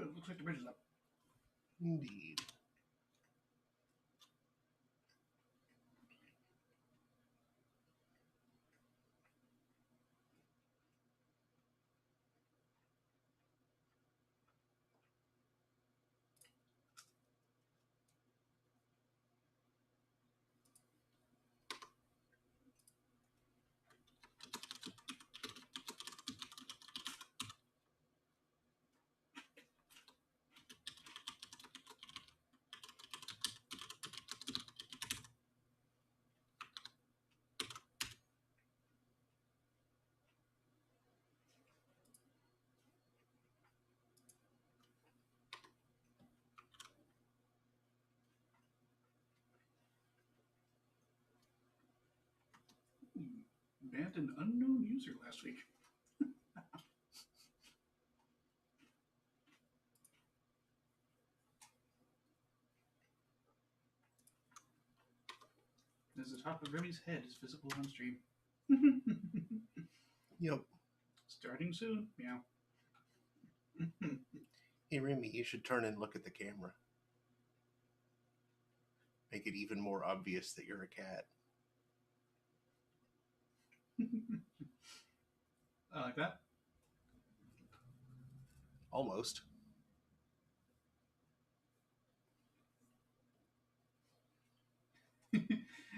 Good. Looks like the bridge is up. Indeed. Banned an unknown user last week. As the top of Remy's head is visible on stream. Yep. Starting soon. Meow. Hey, Remy, you should turn and look at the camera. Make it even more obvious that you're a cat. Like that? Almost.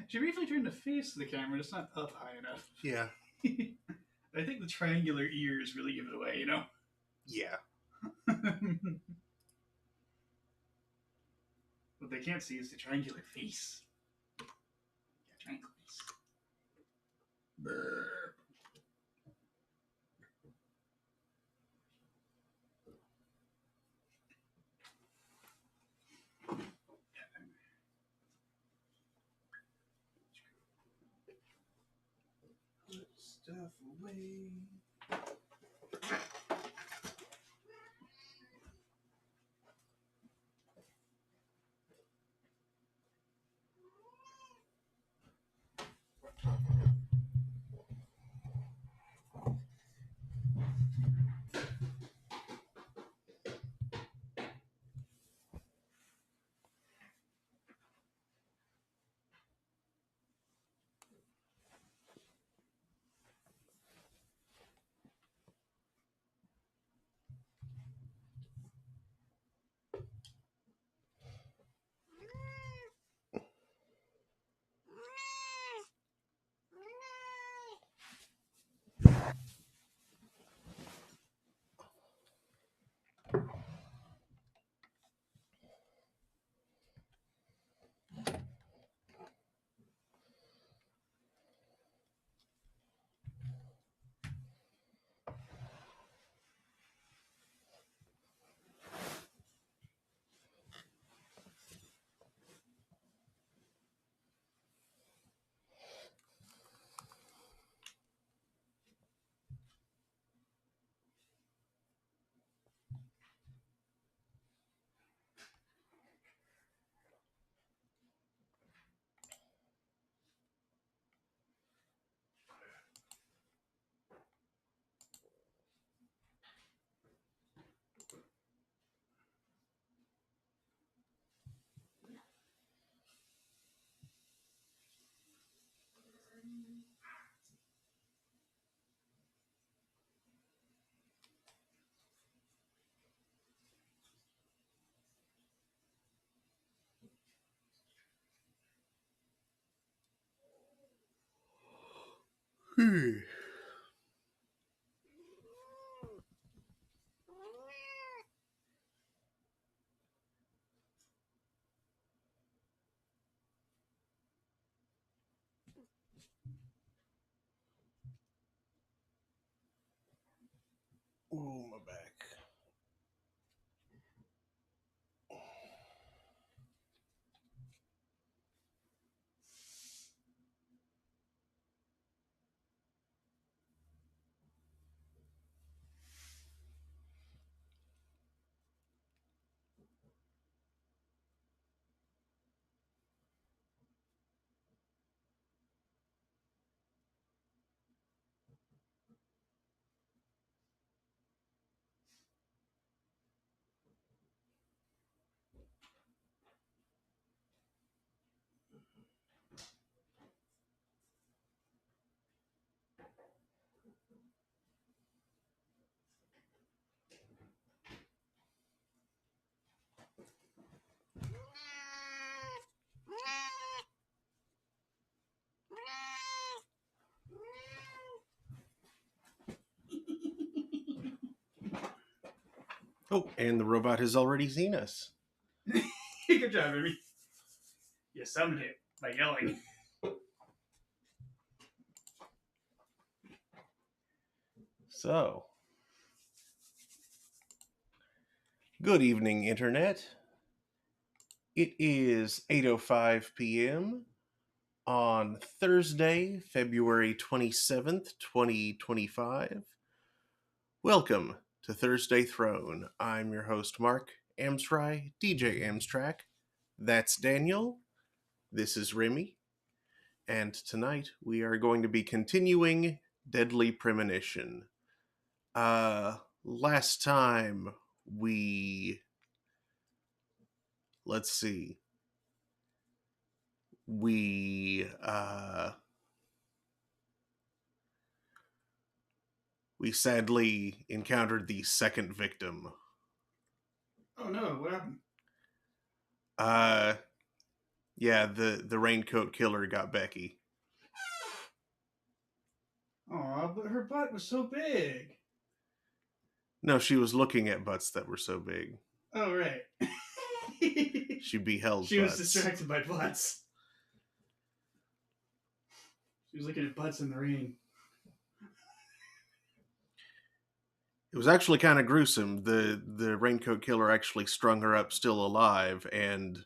She briefly turned to face the camera, it's not up high enough. Yeah. I think the triangular ears really give it away, you know? Yeah. What they can't see is the triangular face. Yeah, triangular face. Brr. Put stuff away. Ooh, my back. Oh, and the robot has already seen us. Good job, baby. You summoned it by yelling. So, good evening, Internet. It is 8:05 p.m. on Thursday, February 27th, 2025. Welcome to Thursday Throne. I'm your host, Mark Amsry, DJ Amstrack. That's Daniel. This is Remy. And tonight we are going to be continuing Deadly Premonition. Last time let's see. We sadly encountered the second victim. Oh no, what happened? Yeah, the raincoat killer got Becky. Aw, but her butt was so big. No, she was looking at butts that were so big. Oh, right. She beheld She butts. was distracted by butts. She was looking at butts in the rain. It was actually kind of gruesome. The raincoat killer actually strung her up still alive, and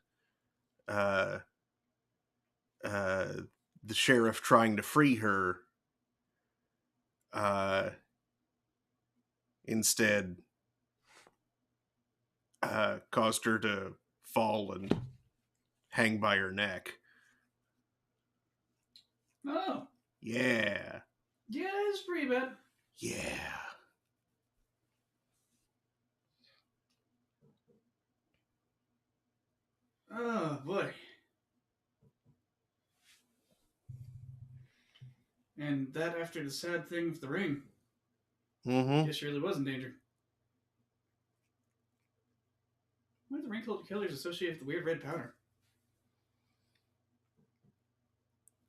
the sheriff trying to free her instead caused her to fall and hang by her neck. Oh. Yeah. Yeah, it's pretty bad. Yeah. Oh, boy. And that after the sad thing with the ring. Mm-hmm. Guess she really was in danger. Why are the raincoat killers associated with the weird red powder?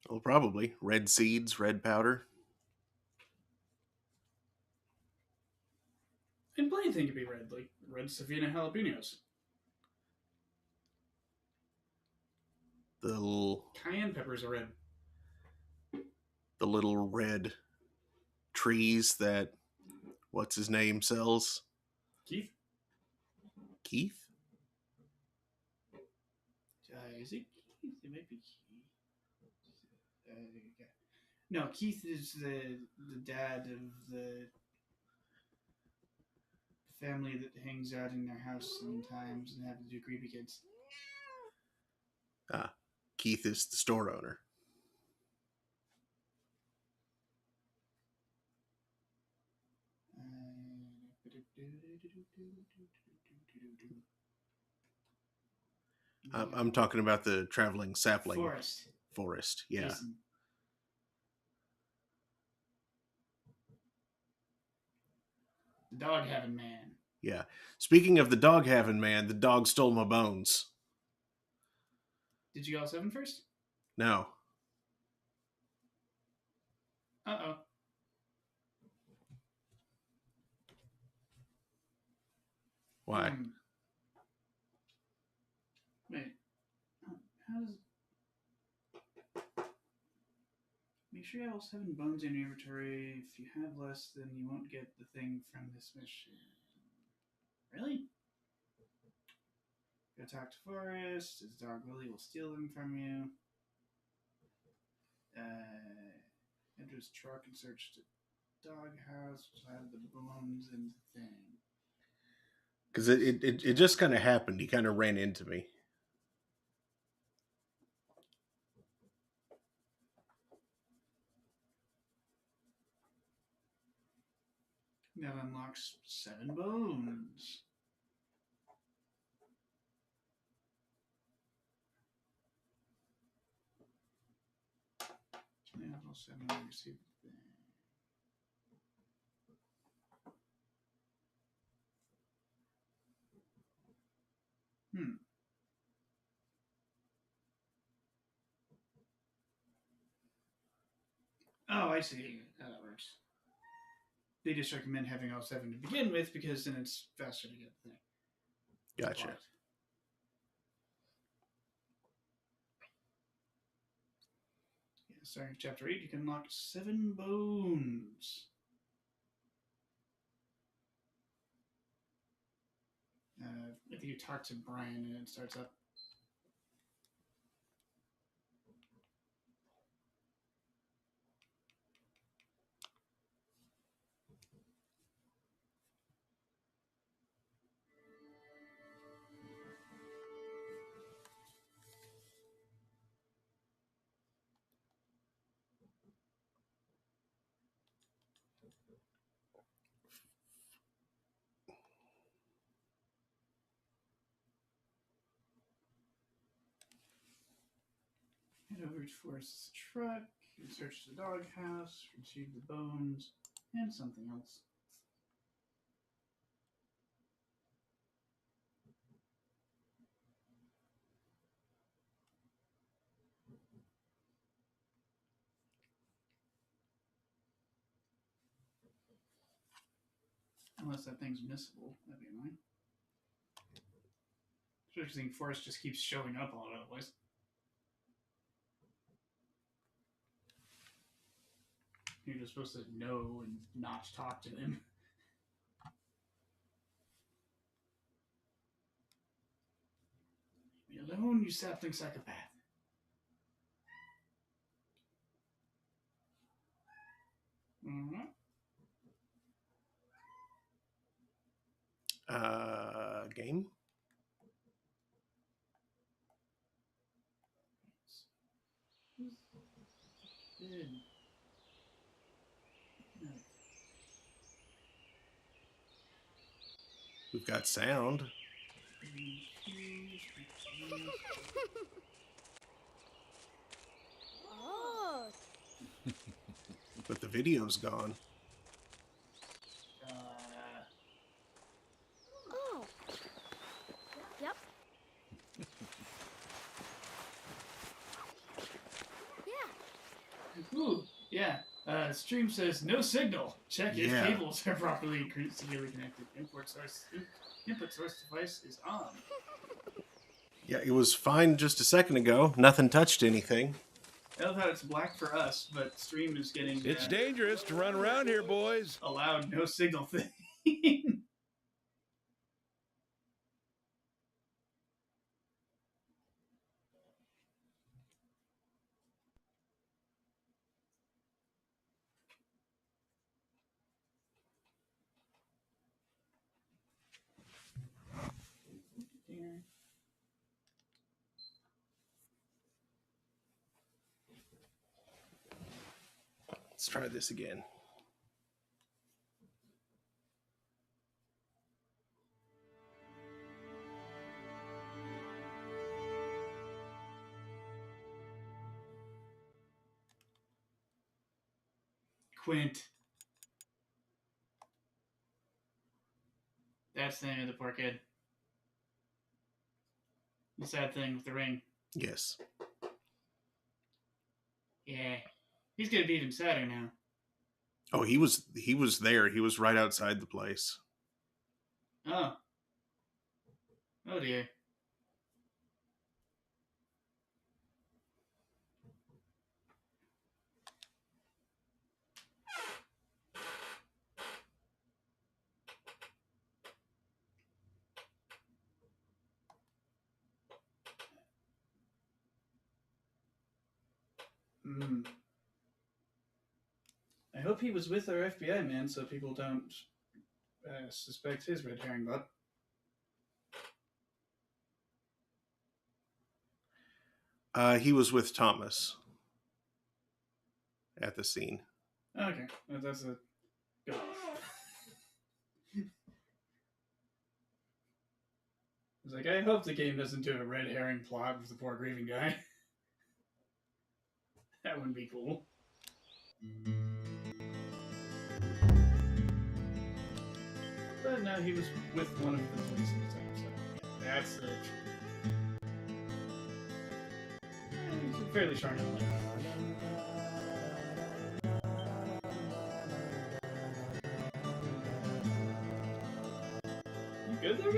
Well, probably. Red seeds, red powder. And plain thing could be red, like red Savina jalapenos. The little Cayenne peppers are red. red trees that what's his name sells. Keith? Keith? Is it Keith? It might be Keith. No, Keith is the dad of the family that hangs out in their house sometimes and have to do creepy kids. Keith is the store owner. I'm talking about the traveling sapling. Forest, yeah. Jason. The dog having man. Yeah. Speaking of the dog having man, the dog stole my bones. Did you all 7 first? No. Uh-oh. Why? Wait. How does... Make sure you have all 7 bones in your inventory. If you have less, then you won't get the thing from this mission. Really? Go talk to Forrest. His dog Willie will steal them from you. Enter his truck and search the doghouse, which will have the bones and the thing. Because it just kind of happened. He kind of ran into me. That unlocks 7 bones. Yeah, all 7 received the thing. Oh, I see how that works. they just recommend having all 7 to begin with because then it's faster to get the thing. Gotcha. But, yeah, starting chapter 8, you can unlock 7 bones. I think you talk to Brian and it starts up. Head over to Forrest's truck, and search the doghouse, retrieve the bones, and something else. Unless that thing's missable, that'd be annoying. Especially because Forrest just keeps showing up all over the place. You're just supposed to know and not talk to him. Leave me alone, you sapling psychopath. Mm-hmm. Game? Good. We've got sound. Oh. But the video's gone. Oh. Yep. Yeah. Ooh, yeah. Stream says no signal. Check if Yeah. cables are properly securely connected. Input source device is on. Yeah, it was fine just a second ago. Nothing touched anything. I love how it's black for us, but stream is getting. It's dangerous to run around here, boys. A loud no signal thing. Let's try this again. Quint. That's the name of the poor kid. The sad thing with the ring. Yes. Yeah. He's gonna be even sadder now. Oh, he was there. He was right outside the place. Oh. Oh dear. Hmm. I hope he was with our FBI man so people don't suspect his red herring butt. He was with Thomas at the scene. Okay, that's a go off. It's like, I hope the game doesn't do a red herring plot with the poor grieving guy. That wouldn't be cool. But no, he was with one of the police at the time, so yeah, that's it. He's a fairly strong element.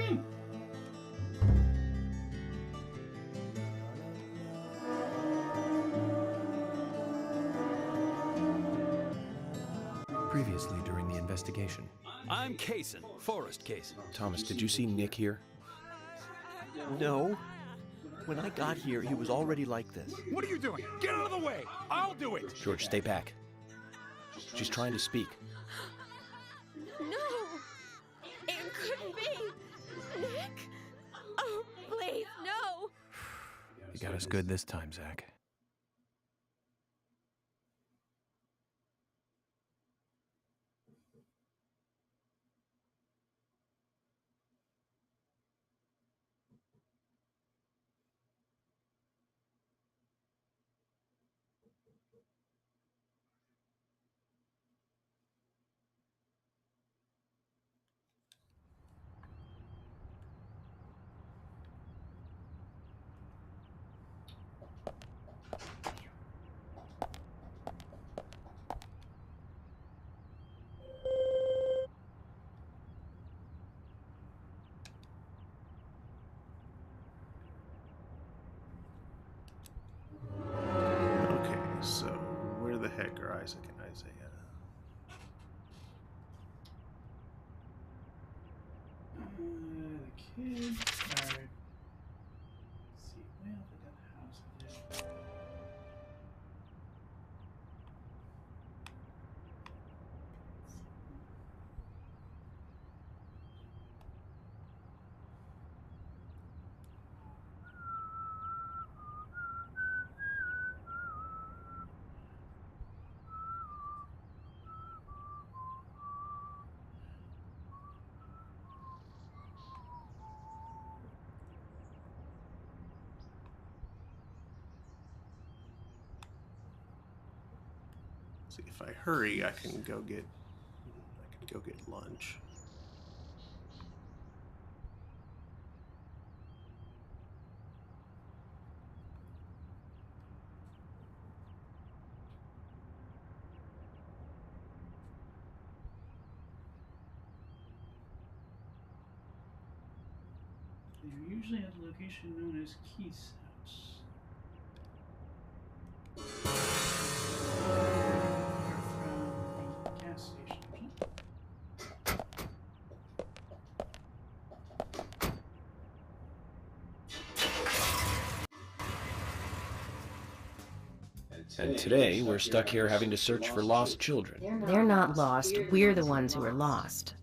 game. Previously during the investigation. I'm Kaysen, Forrest Kaysen. Thomas, did you see Nick here? No. When I got here, he was already like this. What are you doing? Get out of the way! I'll do it! George, stay back. She's trying to speak. No! It couldn't be! Nick! Oh, please, no! You got us good this time, Zach. Okay, so where the heck are Isaac and Isaiah? The kids are. Let's see, way off at that house. See, if I hurry, I can go get lunch. They're usually at the location known as Keith's house. From the gas station. And today, we're stuck here having to search for lost children. They're not lost. We're the ones who are lost.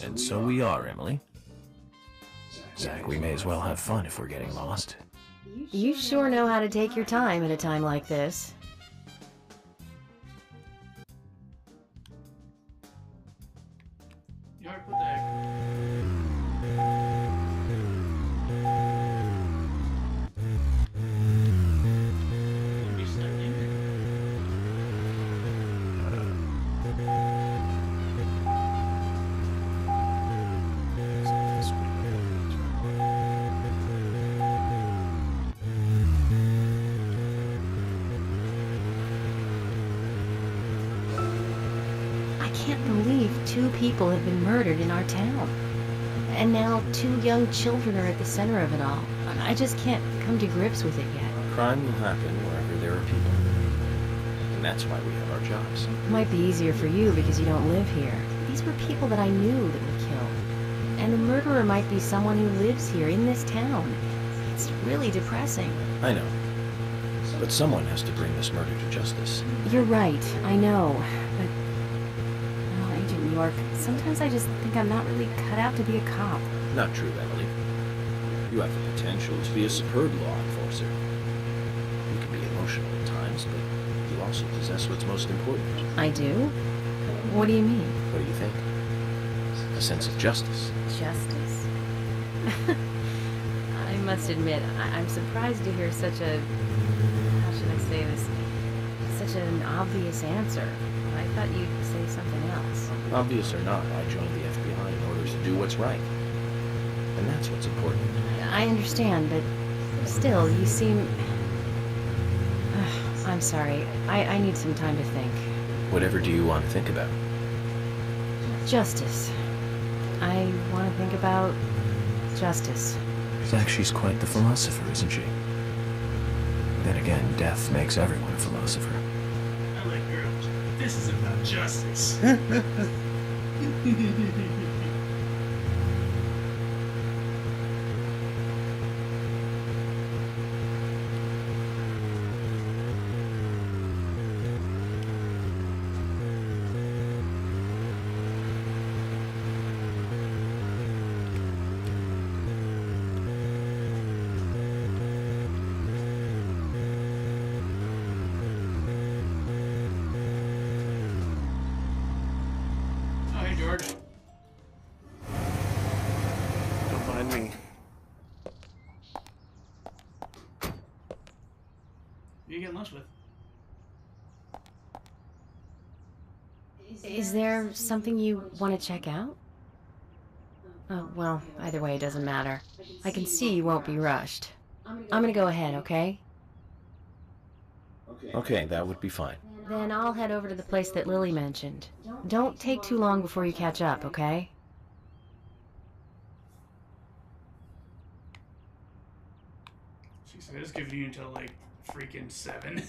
And so we are, Emily. Zach, we may as well have fun if we're getting lost. You sure know how to take your time at a time like this. Yard, what the heck? You're stuck in here. I can't believe 2 people have been murdered in our town. And now 2 young children are at the center of it all. I just can't come to grips with it yet. Crime will happen wherever there are people. And that's why we have our jobs. It might be easier for you because you don't live here. These were people that I knew that were killed. And the murderer might be someone who lives here in this town. It's really depressing. I know. But someone has to bring this murder to justice. You're right, I know. But, oh, Agent York, sometimes I just think I'm not really cut out to be a cop. Not true, Emily. You have the potential to be a superb law enforcer. You can be emotional at times, but you also possess what's most important. I do? What do you mean? What do you think? A sense of justice. Justice? I must admit, I'm surprised to hear such a... how should I say this? Such an obvious answer. I thought you'd say something else. Obvious or not, I joined the FBI in order to do what's right. And that's what's important. I understand, but still, you seem... I'm sorry. I need some time to think. Whatever do you want to think about? Justice. I want to think about Justice. Zach, she's quite the philosopher, isn't she? Then again, death makes everyone a philosopher. I like girls. This is about justice. George. Don't mind me. Who you getting lunch with? Is there something you want to check out? Oh, well, either way, it doesn't matter. I can see you won't be rushed. I'm gonna go ahead, okay? Okay, that would be fine. Then I'll head over to the place that Lily mentioned. Don't take too long before you catch up, okay? She said it's giving you until like freaking 7.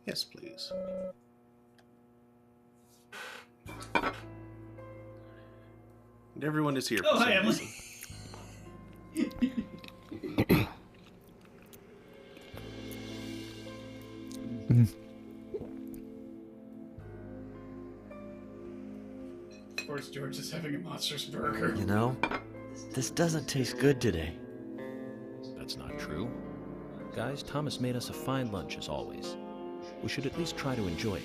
Yes, please. And everyone is here. Oh, for hi, some Emily. reason. Of course, George is having a monstrous burger. You know, this doesn't taste good today. That's not true. Guys, Thomas made us a fine lunch as always. We should at least try to enjoy it.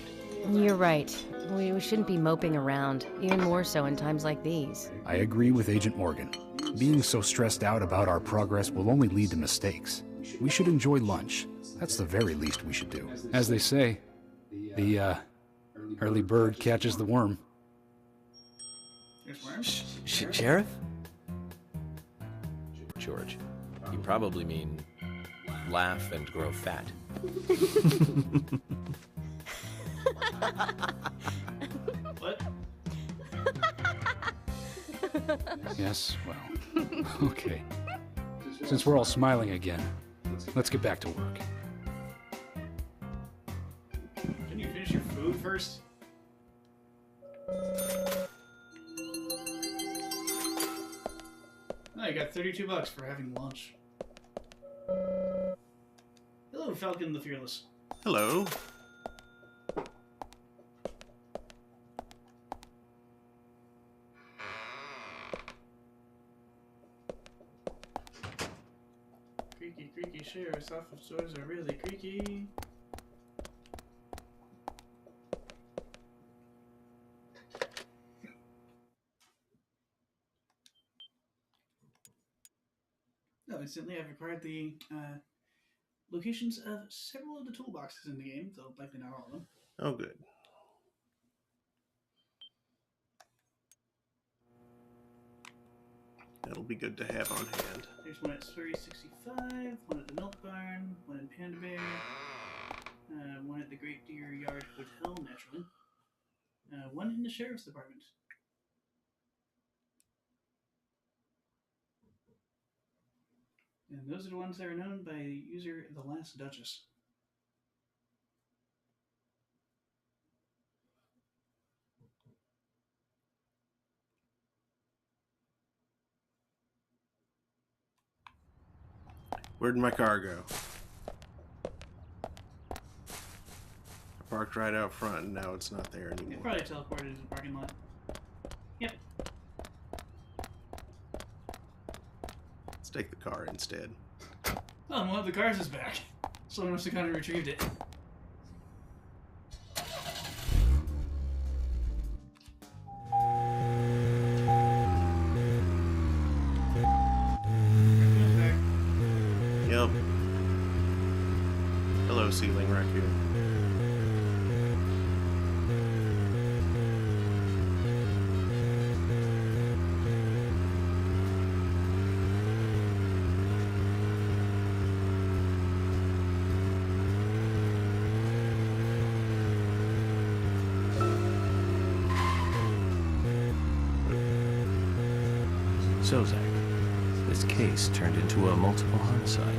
You're right. We shouldn't be moping around, even more so in times like these. I agree with Agent Morgan. Being so stressed out about our progress will only lead to mistakes. We should enjoy lunch. That's the very least we should do. As they say, the early bird catches the worm. There's worms? Sheriff? George, you probably mean laugh and grow fat. What? Yes, well, okay. Since we're all smiling again, let's get back to work. Didn't you finish your food first? Oh, you got $32 for having lunch. Hello, Falcon the Fearless. Hello. Creaky, creaky chairs off of doors are really creaky. No, instantly I've acquired the locations of several of the toolboxes in the game, though likely not all of them. Oh, good. That'll be good to have on hand. There's one at Surrey 65, one at the Milk Barn, one in Panda Bear, one at the Great Deer Yard Hotel, naturally, one in the Sheriff's Department. And those are the ones that are known by the user The Last Duchess. Where'd my car go? I parked right out front and now it's not there It anymore. probably teleported to the parking lot. Yep. Let's take the car instead. Oh, one of the cars is back. Someone must have kind of retrieved it. Yep. Hello, ceiling raccoon. So, Zach, this case turned into a multiple homicide.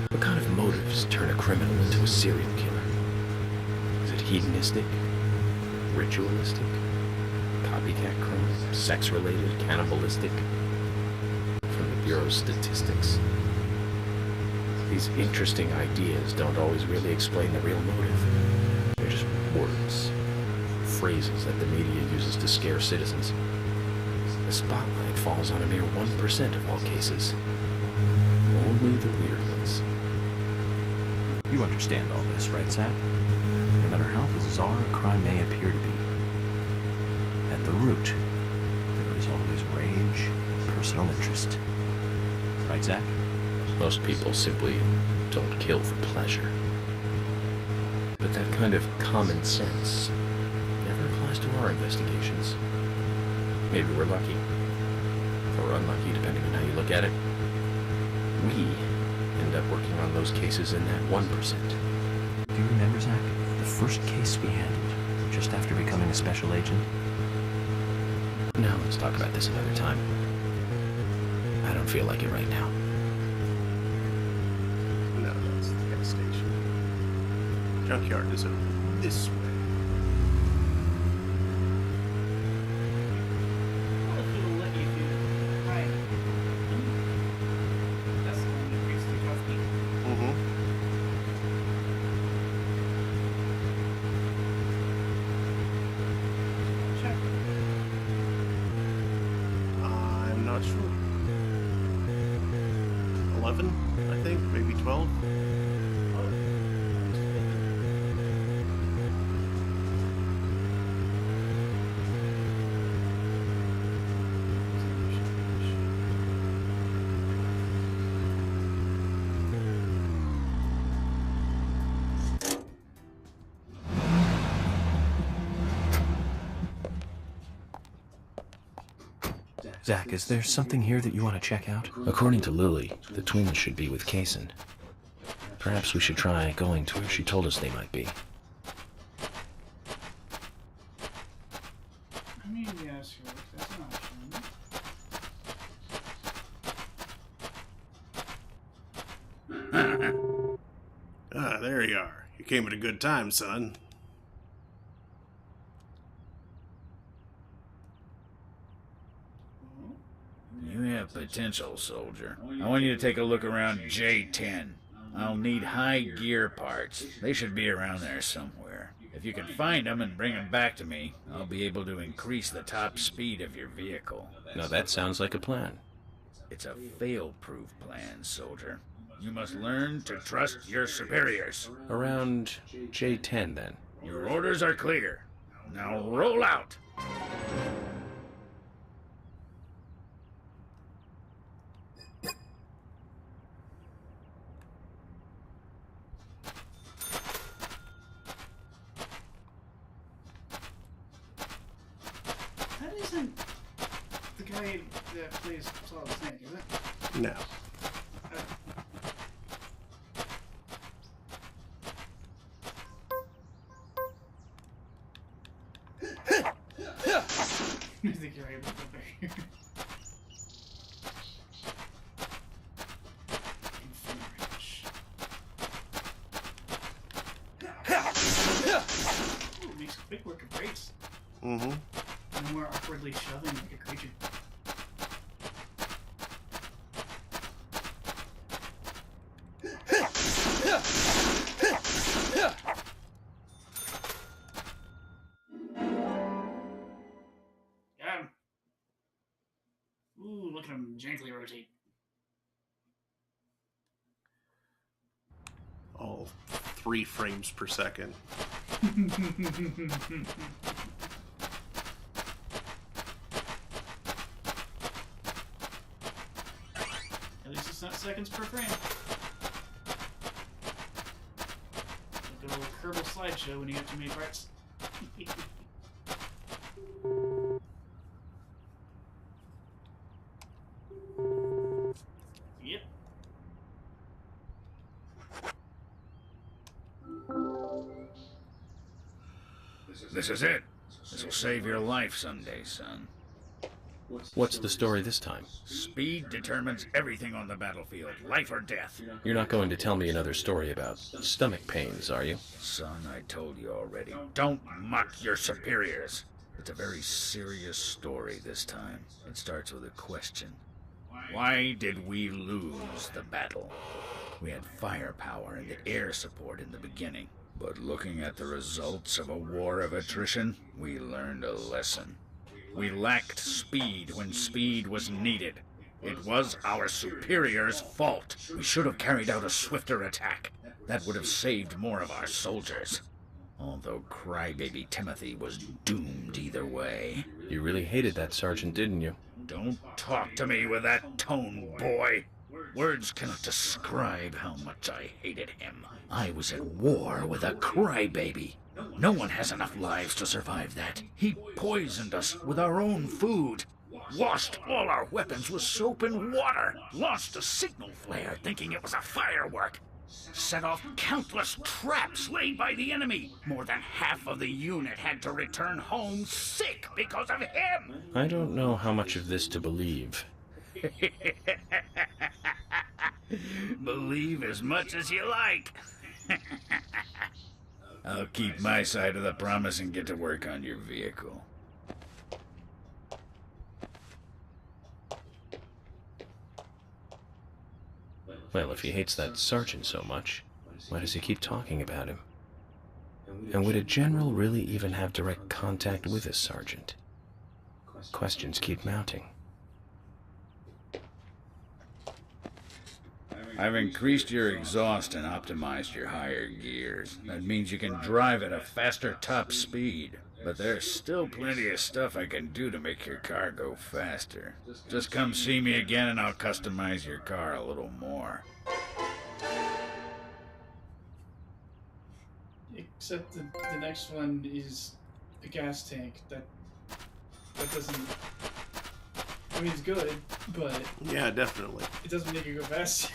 What kind of motives turn a criminal into a serial killer? Is it hedonistic? Ritualistic? Copycat crime? Sex-related? Cannibalistic? From the Bureau's statistics. These interesting ideas don't always really explain the real motive. They're just words. Phrases that the media uses to scare citizens. The spotlight falls on a mere 1% of all cases. Only the weird ones. You understand all this, right, Zach? No matter how bizarre a crime may appear to be, at the root, there is always rage and personal interest. Right, Zach? Most people simply don't kill for pleasure. But that kind of common sense never applies to our investigations. Maybe we're lucky, or unlucky, depending on how you look at it. We end up working on those cases in that 1%. Do you remember, Zach, the first case we handled, just after becoming a special agent? No, let's talk about this another time. I don't feel like it right now. No, that's the gas station. Junkyard is over this way. I'm not sure. 11, I think, maybe 12. Zach, is there something here that you want to check out? According to Lily, the twins should be with Kaysen. Perhaps we should try going to where she told us they might be. I mean, yeah, sure. That's an option. Ah, there you are. You came at a good time, son. You have potential, soldier. I want you to take a look around J10. I'll need high gear parts. They should be around there somewhere. If you can find them and bring them back to me, I'll be able to increase the top speed of your vehicle. Now that sounds like a plan. It's a fail-proof plan, soldier. You must learn to trust your superiors. Around J10, then. Your orders are clear. Now roll out! That isn't the guy that plays Solid Snake, is it? No. I think you're able to go back here. Ooh, makes quick work of brakes. Mm-hmm. No more awkwardly shoving like a creature. Got him. Ooh, look at him gently rotate. All 3 frames per second. At least it's not seconds per frame. Like a little Kerbal slideshow when you have too many parts. Yep. This is it. This will save your life someday, son. What's the story this time? Speed determines everything on the battlefield, life or death. You're not going to tell me another story about stomach pains, are you? Son, I told you already. Don't mock your superiors. It's a very serious story this time. It starts with a question. Why did we lose the battle? We had firepower and the air support in the beginning. But looking at the results of a war of attrition, we learned a lesson. We lacked speed when speed was needed. It was our superiors' fault. We should have carried out a swifter attack. That would have saved more of our soldiers. Although crybaby Timothy was doomed either way. You really hated that sergeant, didn't you? Don't talk to me with that tone, boy. Words cannot describe how much I hated him. I was at war with a crybaby. No one has enough lives to survive that. He poisoned us with our own food. Washed all our weapons with soap and water. Launched a signal flare thinking it was a firework. Set off countless traps laid by the enemy. More than half of the unit had to return home sick because of him. I don't know how much of this to believe. Believe as much as you like. I'll keep my side of the promise and get to work on your vehicle. Well, if he hates that sergeant so much, why does he keep talking about him? And would a general really even have direct contact with a sergeant? Questions keep mounting. I've increased your exhaust and optimized your higher gears. That means you can drive at a faster top speed. But there's still plenty of stuff I can do to make your car go faster. Just come see me again and I'll customize your car a little more. Except the next one is a gas tank. That doesn't... I mean, it's good, but... Yeah, definitely. It doesn't make it go fast.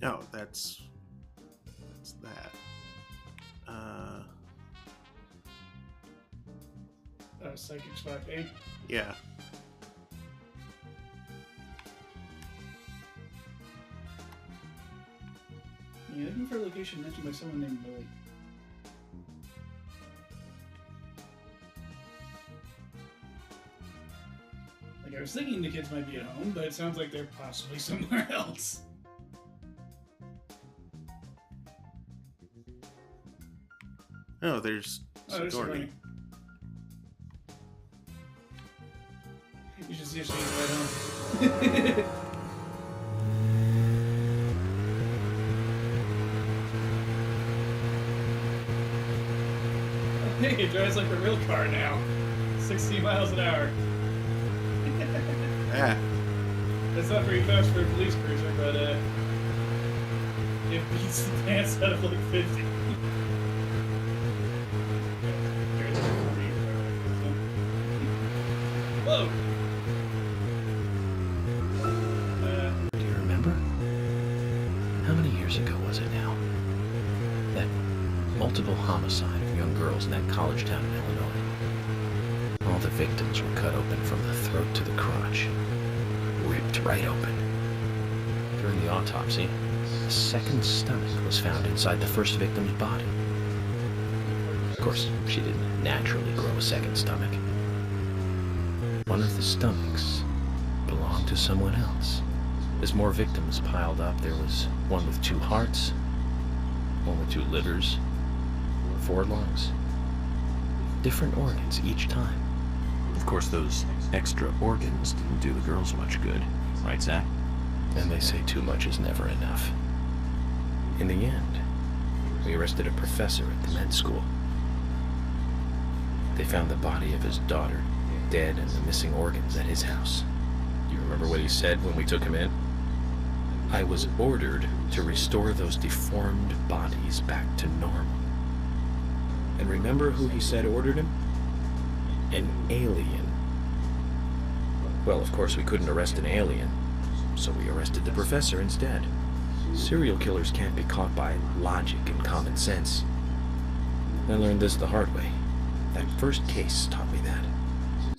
Oh, that's that. Psychic Swap 8. Yeah. Yeah, looking for a location mentioned by someone named Billy. Like, I was thinking the kids might be at home, but it sounds like they're possibly somewhere else. Oh, there's Sigourney. You should see if she's right home. Hey, it drives like a real car now. 60 miles an hour. Yeah. That's not very fast for a police cruiser, but it beats the pants out of like 50. Whoa! Do you remember? How many years ago was it now? That multiple homicide of young girls in that college town in Illinois. All the victims were cut open from the throat to the crotch. right open. During the autopsy, a second stomach was found inside the first victim's body. Of course, she didn't naturally grow a second stomach. One of the stomachs belonged to someone else. As more victims piled up, there was one with 2 hearts, one with 2 livers, 4 lungs. Different organs each time. Of course, those extra organs didn't do the girls much good, right, Zach? And they say too much is never enough. In the end, we arrested a professor at the med school. They found the body of his daughter, dead, and the missing organs at his house. You remember what he said when we took him in? I was ordered to restore those deformed bodies back to normal. And remember who he said ordered him? An alien. Well, of course we couldn't arrest an alien, so we arrested the professor instead. Serial killers can't be caught by logic and common sense. I learned this the hard way. That first case taught me that.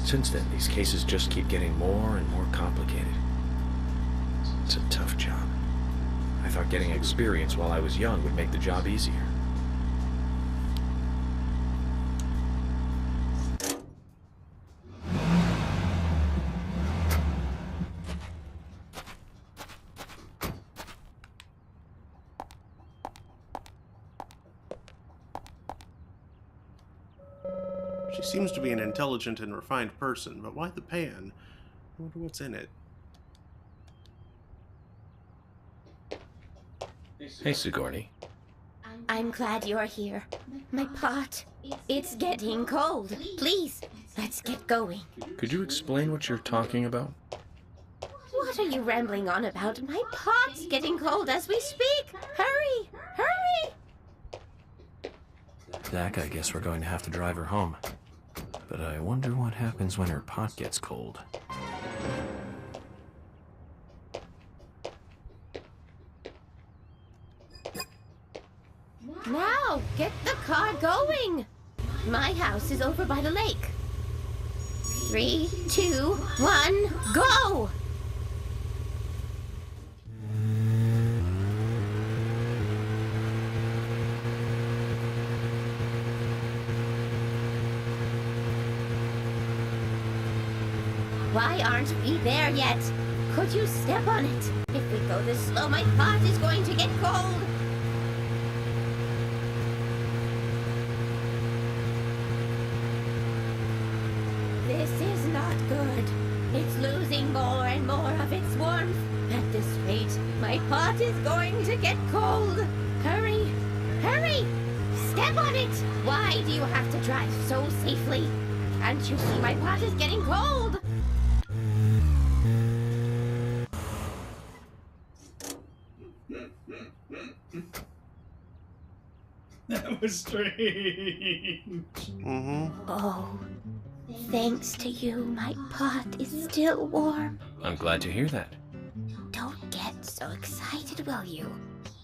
Since then, these cases just keep getting more and more complicated. It's a tough job. I thought getting experience while I was young would make the job easier. She seems to be an intelligent and refined person, but why the pan? I wonder what's in it. Hey, Sigourney. I'm glad you're here. My pot, it's getting cold. Please, let's get going. Could you explain what you're talking about? What are you rambling on about? My pot's getting cold as we speak. Hurry, hurry! Zach, I guess we're going to have to drive her home. But I wonder what happens when her pot gets cold. Now, get the car going. My house is over by the lake. 3, 2, 1, go! Why aren't we there yet? Could you step on it? If we go this slow, my pot is going to get cold. This is not good. It's losing more and more of its warmth. At this rate, my pot is going to get cold. Hurry, hurry! Step on it! Why do you have to drive so safely? Can't you see my pot is getting cold? That was strange. Oh, thanks to you, my pot is still warm. I'm glad to hear that. Don't get so excited, will you?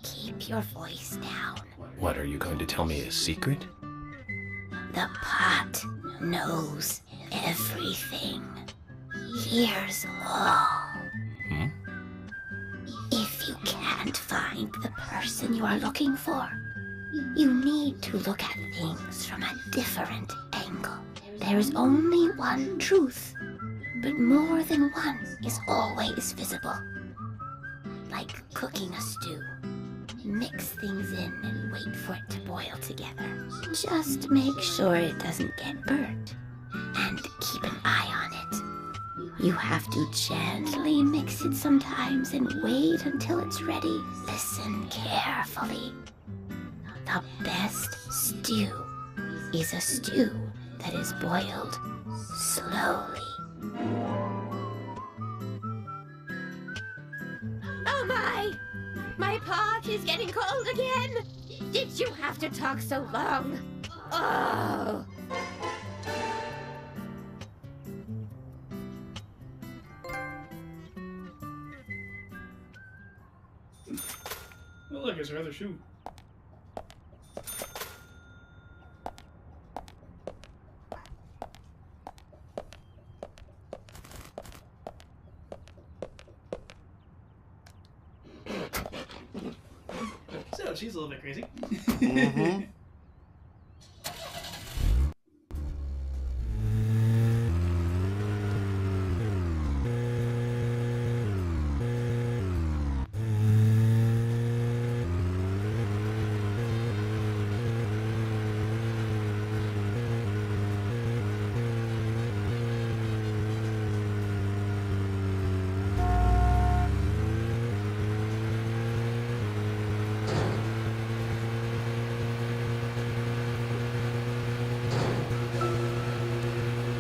Keep your voice down. What, are you going to tell me a secret? The pot knows everything. Hears all. If you can't find the person you are looking for, you need to look at things from a different angle. There is only one truth, but more than one is always visible. Like cooking a stew. Mix things in and wait for it to boil together. Just make sure it doesn't get burnt. And keep an eye on it. You have to gently mix it sometimes and wait until it's ready. Listen carefully. The best stew is a stew that is boiled slowly. Oh my! My pot is getting cold again! Did you have to talk so long? Oh! Oh, look, it's her other shoe. Oh, she's a little bit crazy. Mm-hmm.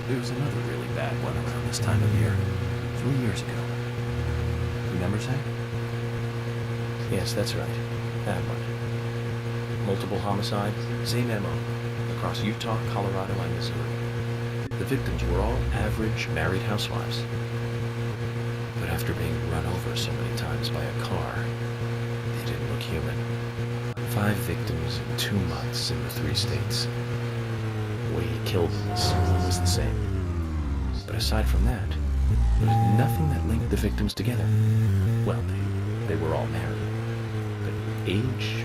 There was another really bad one around this time of year. 3 years ago. Remember, Sam? Yes, that's right. That one. Multiple homicide, same MO. Across Utah, Colorado, and Missouri. The victims were all average married housewives. But after being run over so many times by a car, they didn't look human. 5 victims in 2 months in the 3 states. The way he killed them was the same. But aside from that, there was nothing that linked the victims together. Well, they were all married. But age,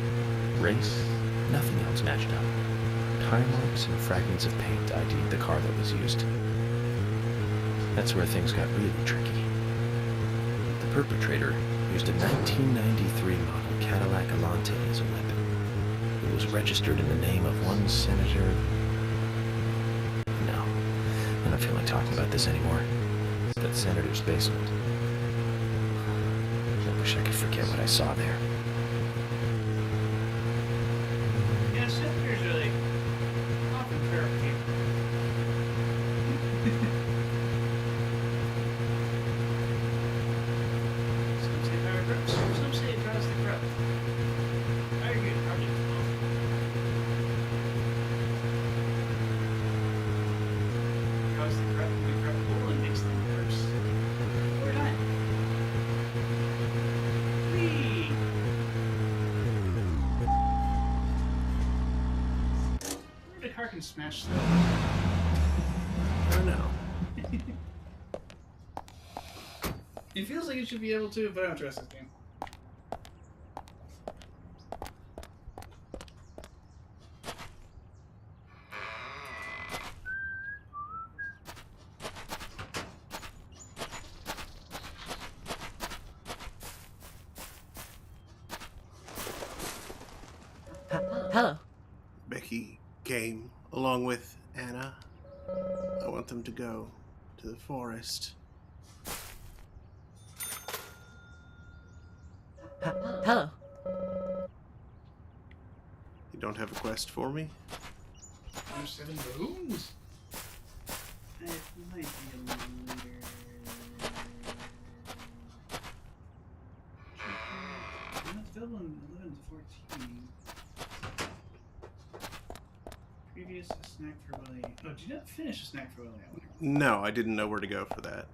race, nothing else matched up. Tire marks and fragments of paint ID'd the car that was used. That's where things got really tricky. The perpetrator used a 1993 model Cadillac Alante as a weapon. It was registered in the name of one Senator... No, I don't feel like talking about this anymore. That senator's basement. I wish I could forget what I saw there. Yeah, senators are like often corrupt people. Some say power corrupts, some say it draws the corrupt. I agree with Project draws the corrupt and the corruptible and makes them worse. We're done. Whee! Where did Harkin smash that? I don't know. It feels like it should be able to, but I don't trust this game. Hello. Becky came along with Anna. I want them to go to the forest. Hello. You don't have a quest for me? There's 7 bones? It might be a little later. Not available in 11 to 14. Previous snack for Willie. Oh, did you not finish a snack for Willie? I wonder. No, I didn't know where to go for that.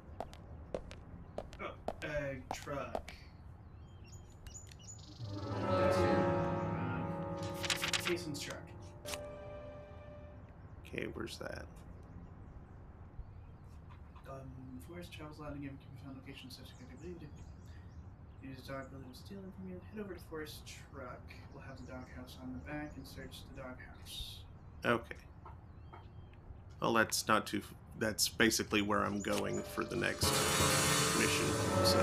Oh, truck. Jason's truck. Okay, where's that? Forest travels loud again can be found locations such as use a dog really will steal them from you. Head over to Forest truck. We'll have the doghouse on the back and search the doghouse. Okay. Well, that's not too... That's basically where I'm going for the next mission, so...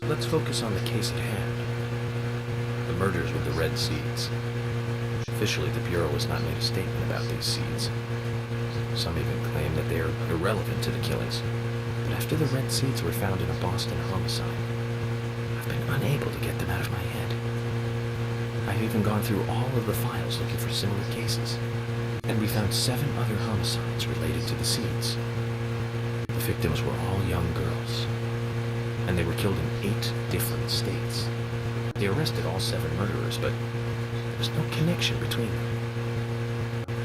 Let's focus on the case at hand. The murders with the red seeds. Officially, the Bureau has not made a statement about these seeds. Some even claim that they are irrelevant to the killings. But after the red seeds were found in a Boston homicide, I've been unable to get them out of my head. I've even gone through all of the files looking for similar cases. And we found 7 other homicides related to the seeds. The victims were all young girls, and they were killed in 8 different states. They arrested all 7 murderers, but there was no connection between them.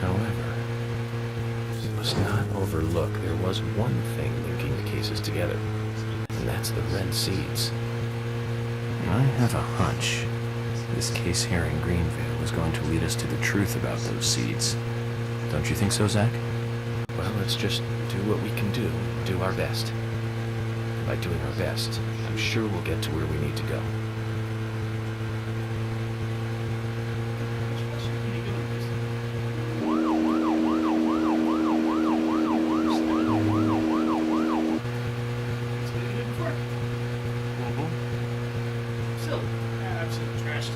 However, we must not overlook there was one thing linking the cases together, and that's the red seeds. I have a hunch this case here in Greenville is going to lead us to the truth about those seeds. Don't you think so, Zach? Well, let's just do what we can do our best. By doing our best, I'm sure we'll get to where we need to go. Still, absolute trash.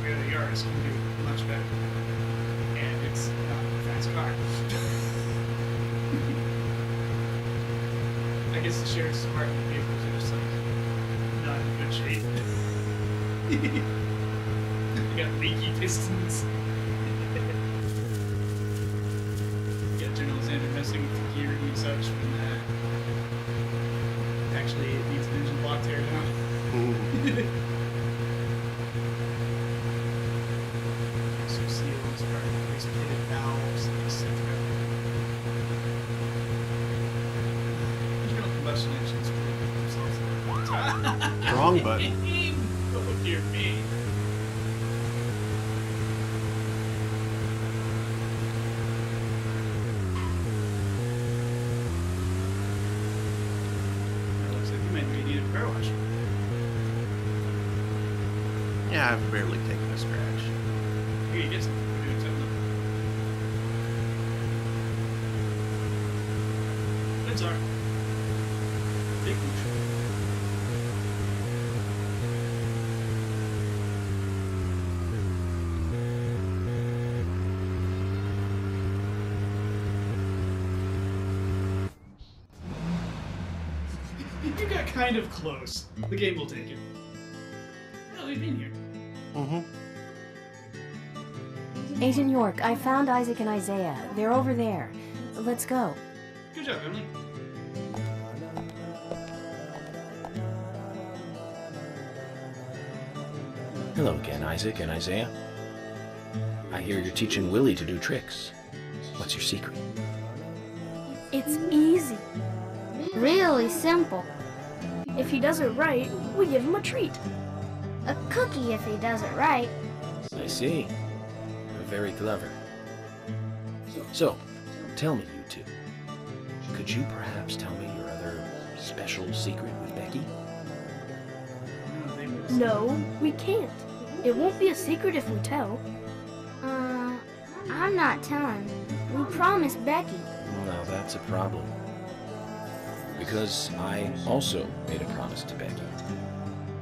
The other yards can do much better. And it's not a fast car. I guess the sheriff's department vehicles are just like not in good shape. You got leaky pistons. You got General Xander messing with the gear and such when actually it needs an engine block tear down. Some seals, pitted valves, etc. Internal combustion engines prove themselves the Wrong button. Oh dear me. Looks like you might need a car wash. Yeah, I've barely taken a scratch. Here you get some. We're doing something. Lids are big control. You got kind of close. The game will take it. No, we've been here. Mm-hmm. Agent York, I found Isaac and Isaiah. They're over there. Let's go. Good job, Emily. Hello again, Isaac and Isaiah. I hear you're teaching Willie to do tricks. What's your secret? It's easy. Really simple. If he does it right, we give him a treat. A cookie if he does it right. I see. Very clever. So, tell me, you two. Could you perhaps tell me your other special secret with Becky? No, we can't. It won't be a secret if we tell. I'm not telling. We promised Becky. Well, that's a problem. Because I also made a promise to Becky.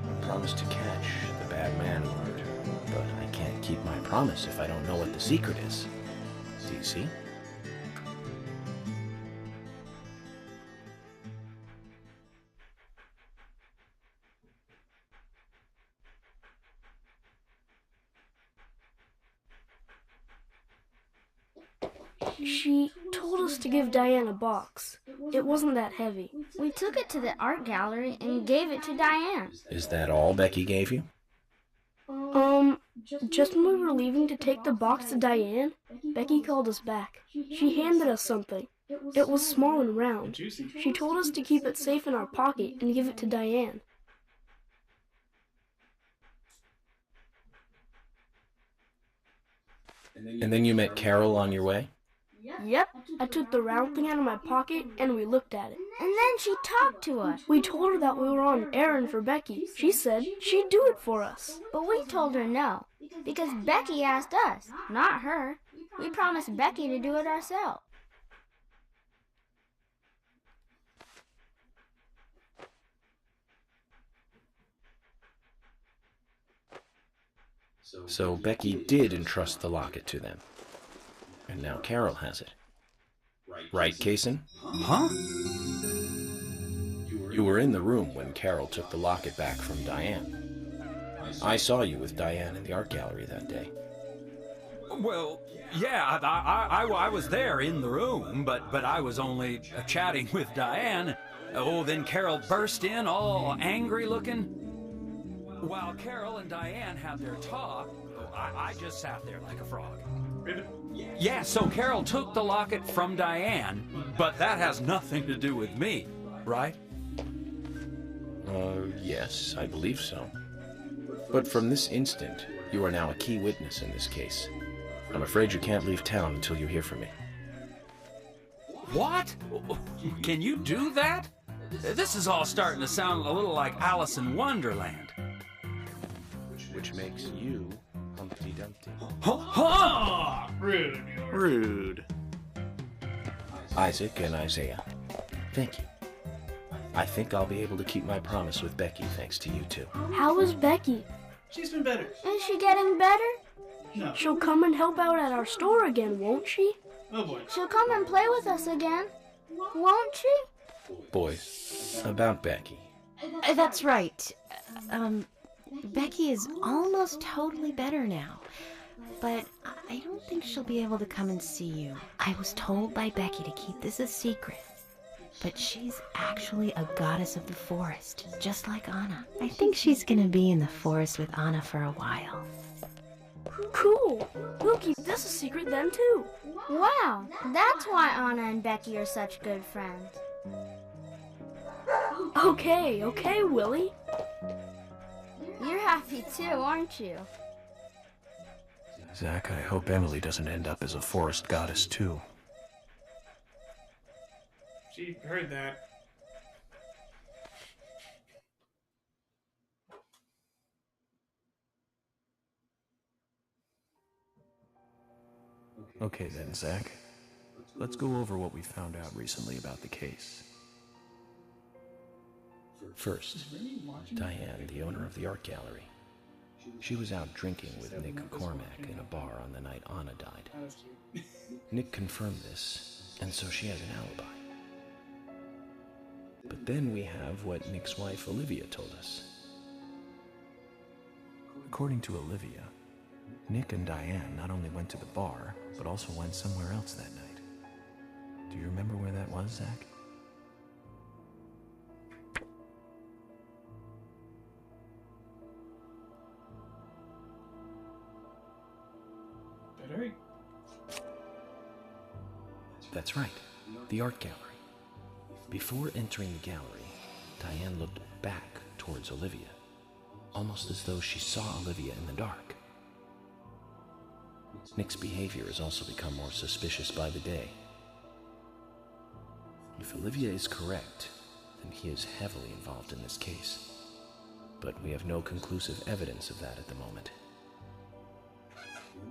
A promise to catch the bad man word. But I can't keep my promise if I don't know what the secret is. Do you see? She told us to give Diane a box. It wasn't that heavy. We took it to the art gallery and gave it to Diane. Is that all Becky gave you? Just when we were leaving to take the box to Diane, Becky called us back. She handed us something. It was small and round. She told us to keep it safe in our pocket and give it to Diane. And then you met Carol on your way? Yep, I took the round thing out of my pocket and we looked at it. And then she talked to us. We told her that we were on an errand for Becky. She said she'd do it for us. But we told her no, because Becky asked us, not her. We promised Becky to do it ourselves. So Becky did entrust the locket to them. And now Carol has it. Right, Kaysen? Huh? You were in the room when Carol took the locket back from Diane. I saw you with Diane in the art gallery that day. Well, yeah, I was there in the room, but I was only chatting with Diane. Oh, then Carol burst in, all angry looking. While Carol and Diane had their talk, I just sat there like a frog. Yeah, so Carol took the locket from Diane, but that has nothing to do with me, right? Yes, I believe so. But from this instant, you are now a key witness in this case. I'm afraid you can't leave town until you hear from me. What? Can you do that? This is all starting to sound a little like Alice in Wonderland. Which makes you Humpty Dumpty. Oh, rude. Rude. Isaac and Isaiah, thank you. I think I'll be able to keep my promise with Becky thanks to you two. How is Becky? She's been better. Is she getting better? No. She'll come and help out at our store again, won't she? Oh boy. She'll come and play with us again, won't she? Boys, about Becky. That's right. Becky is almost totally better now. But I don't think she'll be able to come and see you. I was told by Becky to keep this a secret. But she's actually a goddess of the forest, just like Anna. I think she's gonna be in the forest with Anna for a while. Cool. We'll keep this a secret then, too. Wow, that's why Anna and Becky are such good friends. Okay, Willie. You're happy too, aren't you? Zach, I hope Emily doesn't end up as a forest goddess too. She heard that. Okay then, Zach. Let's go over what we found out recently about the case. First, Diane, the owner of the art gallery. She was out drinking with Nick Cormack in a bar on the night Anna died. Nick confirmed this, and so she has an alibi. But then we have what Nick's wife Olivia told us. According to Olivia, Nick and Diane not only went to the bar, but also went somewhere else that night. Do you remember where that was, Zach? Better. That's right, the art gallery. Before entering the gallery, Diane looked back towards Olivia, almost as though she saw Olivia in the dark. Nick's behavior has also become more suspicious by the day. If Olivia is correct, then he is heavily involved in this case. But we have no conclusive evidence of that at the moment.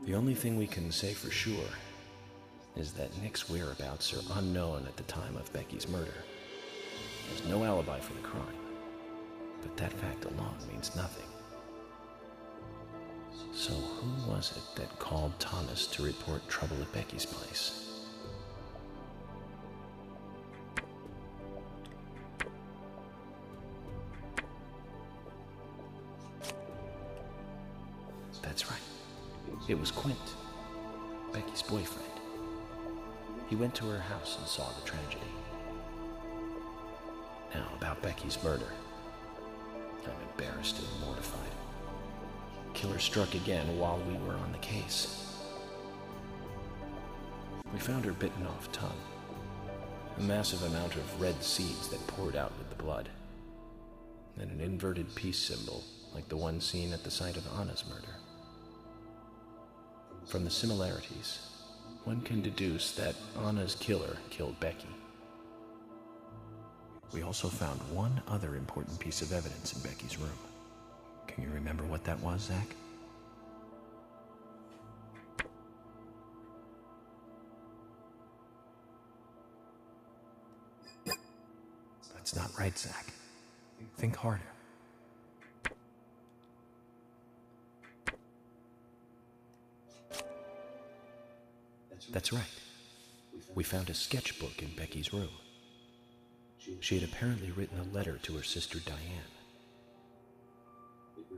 The only thing we can say for sure is that Nick's whereabouts are unknown at the time of Becky's murder. There's no alibi for the crime, but that fact alone means nothing. So who was it that called Thomas to report trouble at Becky's place? That's right. It was Quint, Becky's boyfriend. He went to her house and saw the tragedy. Now, about Becky's murder. I'm embarrassed and mortified. Killer struck again while we were on the case. We found her bitten off tongue. A massive amount of red seeds that poured out with the blood. And an inverted peace symbol, like the one seen at the site of Anna's murder. From the similarities, one can deduce that Anna's killer killed Becky. We also found one other important piece of evidence in Becky's room. Can you remember what that was, Zach? That's not right, Zach. Think harder. That's right. We found a sketchbook in Becky's room. She had apparently written a letter to her sister Diane.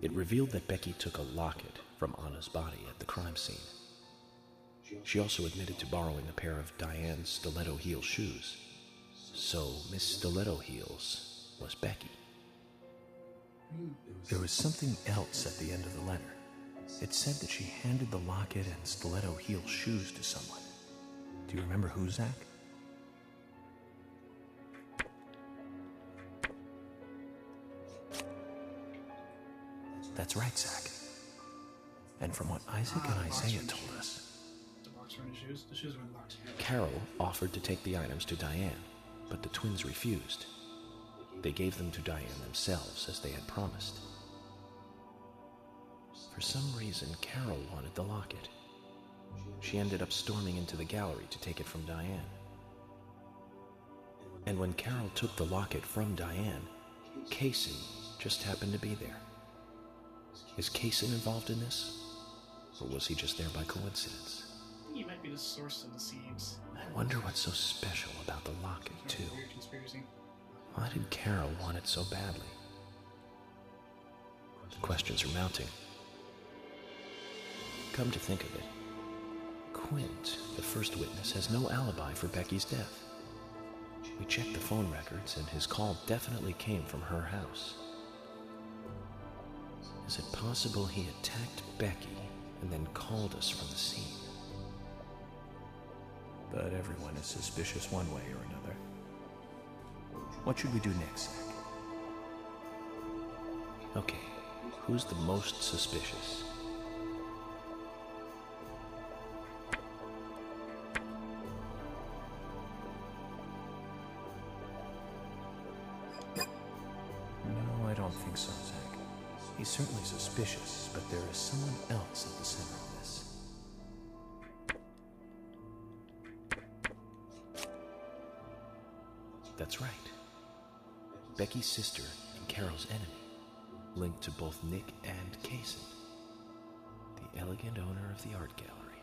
It revealed that Becky took a locket from Anna's body at the crime scene. She also admitted to borrowing a pair of Diane's stiletto heel shoes. So Miss Stiletto Heels was Becky. There was something else at the end of the letter. It said that she handed the locket and stiletto heel shoes to someone. Do you remember who, Zach? That's right, Zach. And from what Isaac and Isaiah told us, The box were in the shoes. The shoes were in the box. Carol offered to take the items to Diane, but the twins refused. They gave them to Diane themselves, as they had promised. For some reason, Carol wanted the locket. She ended up storming into the gallery to take it from Diane. And when Carol took the locket from Diane, Kaysen just happened to be there. Is Kaysen involved in this? Or was he just there by coincidence? I think he might be the source of the seeds. I wonder what's so special about the locket, too. Weird conspiracy. Why did Carol want it so badly? The questions are mounting. Come to think of it, Quint, the first witness, has no alibi for Becky's death. We checked the phone records, and his call definitely came from her house. Is it possible he attacked Becky and then called us from the scene? but everyone is suspicious one way or another. What should we do next, Zach? Okay, who's the most suspicious? No, I don't think so, Zach. He's certainly suspicious, but there is someone else at the center of this. That's right. Becky's sister and Carol's enemy, linked to both Nick and Kaysen, the elegant owner of the art gallery.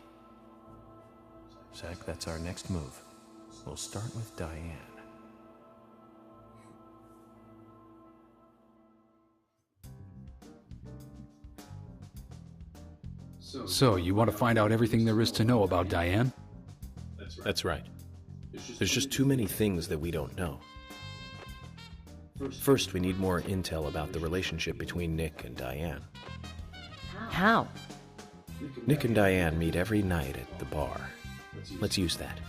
Zach, that's our next move. We'll start with Diane. So, you want to find out everything there is to know about Diane? That's right. There's just too many things that we don't know. First, we need more intel about the relationship between Nick and Diane. How? Nick and Diane meet every night at the bar. Let's use that.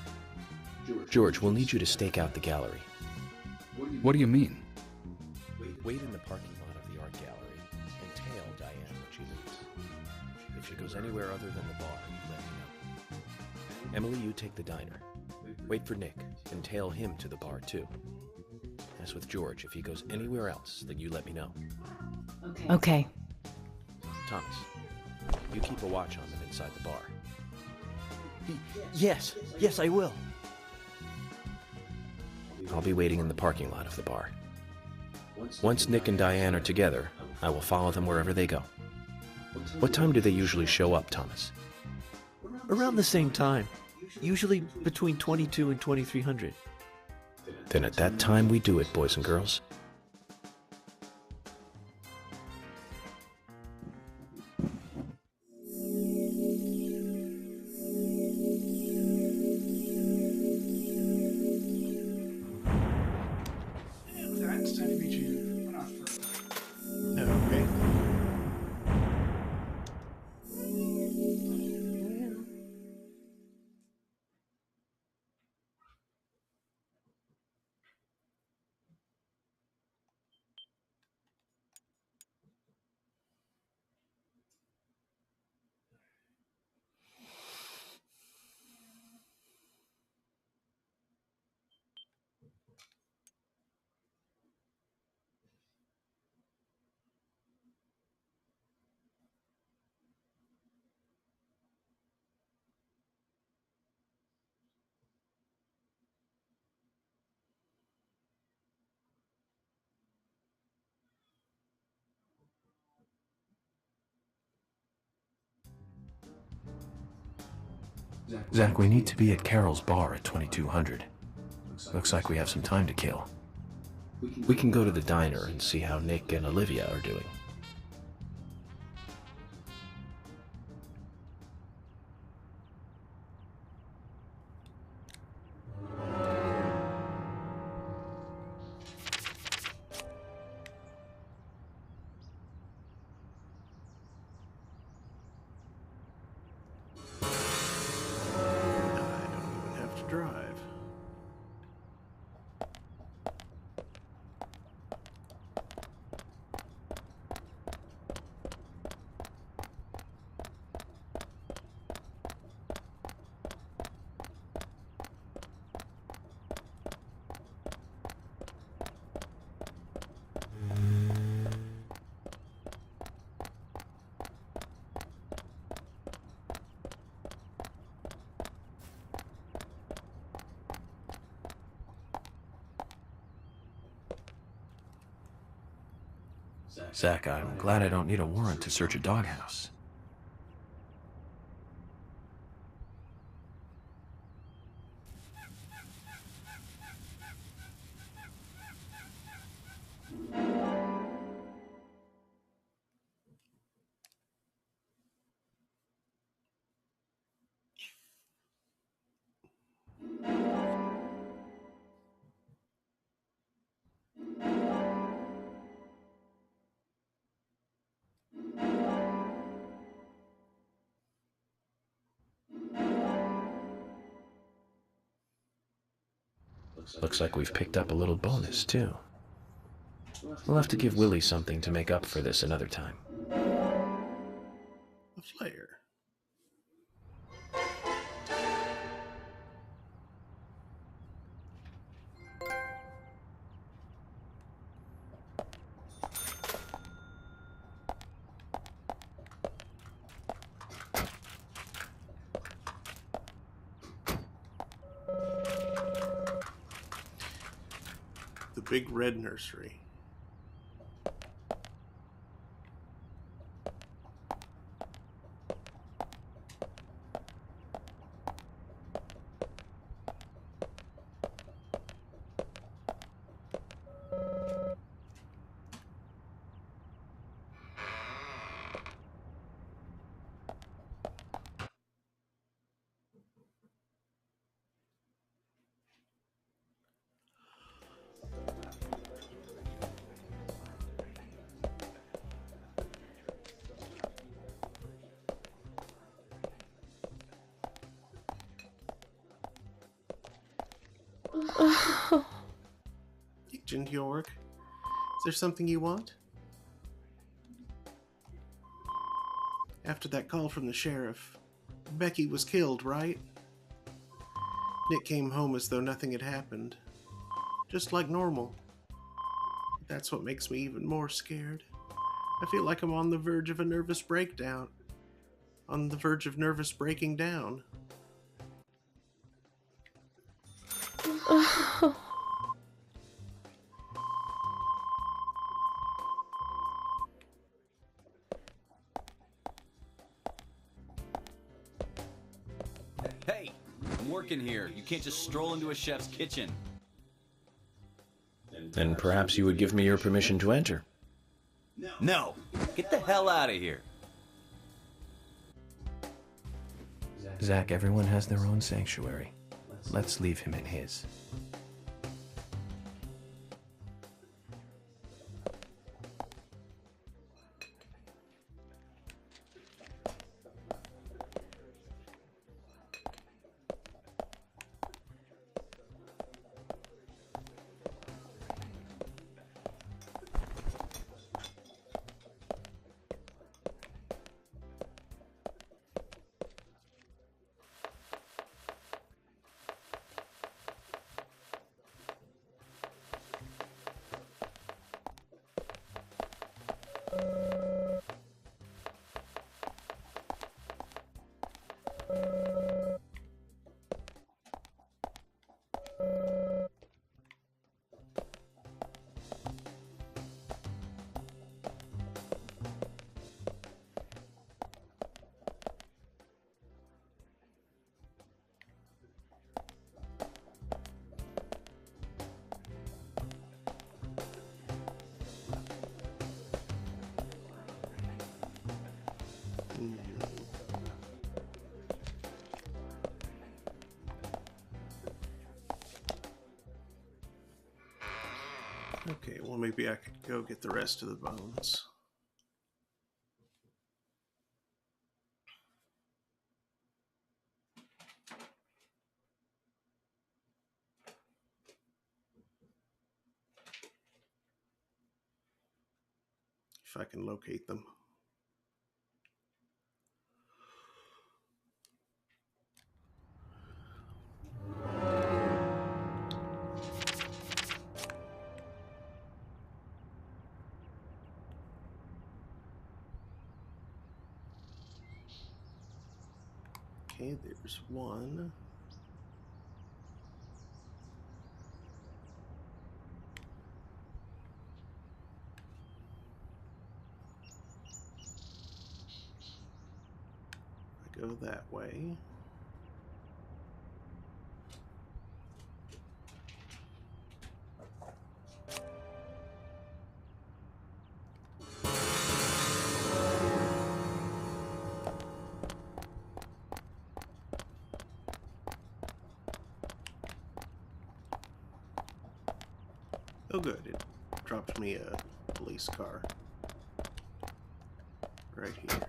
George, we'll need you to stake out the gallery. What do you mean? Wait in the parking lot of the art gallery and tail Diane when she leaves. If she goes anywhere other than the bar, let me know. Emily, you take the diner. Wait for Nick and tail him to the bar too. As with George, if he goes anywhere else, then you let me know. Okay. Thomas, you keep a watch on them inside the bar. Yes, I will. I'll be waiting in the parking lot of the bar. Once Nick and Diane are together, I will follow them wherever they go. What time do they usually show up, Thomas? Around the same time. Usually between 22 and 2300. Then at that time we do it, boys and girls. And with that, it's time for me to run off for Okay. Zach, we need to be at Carol's bar at 2200. Looks like we have some time to kill. We can go to the diner and see how Nick and Olivia are doing. Zach, I'm glad I don't need a warrant to search a doghouse. Looks like we've picked up a little bonus, too. We'll have to give Willie something to make up for this another time. A flare. The Big Red Nursery. Agent York, is there something you want? After that call from the sheriff, Becky was killed, right? Nick came home as though nothing had happened. Just like normal. That's what makes me even more scared. I feel like I'm on the verge of a nervous breakdown. On the verge of nervous breaking down. Hey, I'm working here. You can't just stroll into a chef's kitchen. Then perhaps you would give me your permission to enter. No! Get the hell out of here! Zach, everyone has their own sanctuary. Let's leave him in his. Okay, well maybe I could go get the rest of the bones. If I can locate them. Okay, there's one. that way. Oh good, it dropped me a police car. Right here.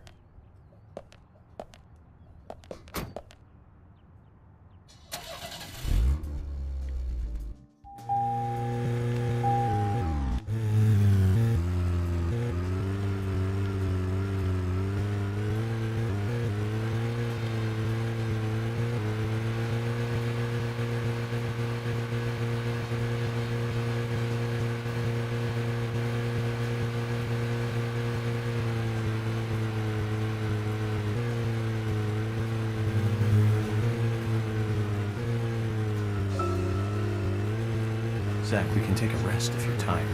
Zach, we can take a rest if you're tired.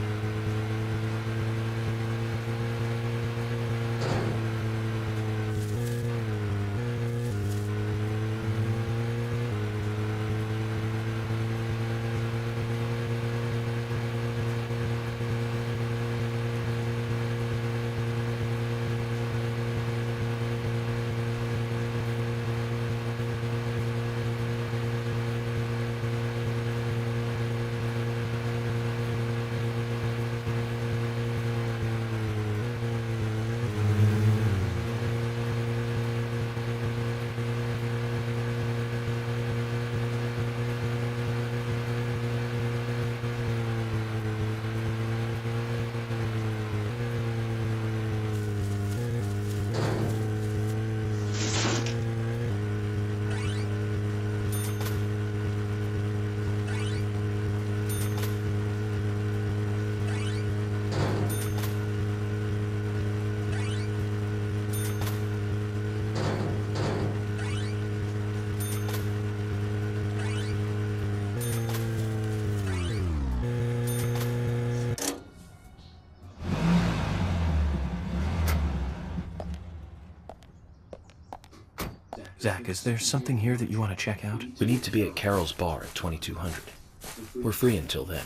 Zach, is there something here that you want to check out? We need to be at Carol's bar at 2200. We're free until then.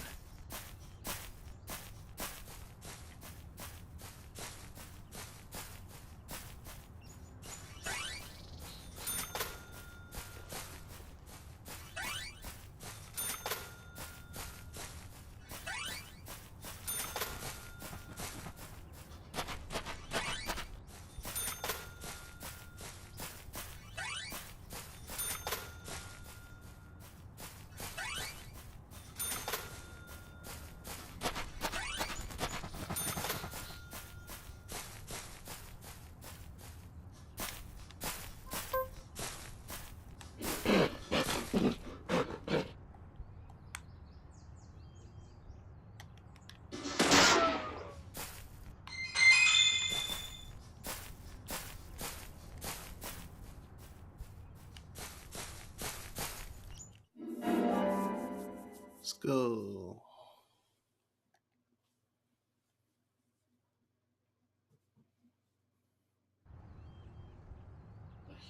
Let's go.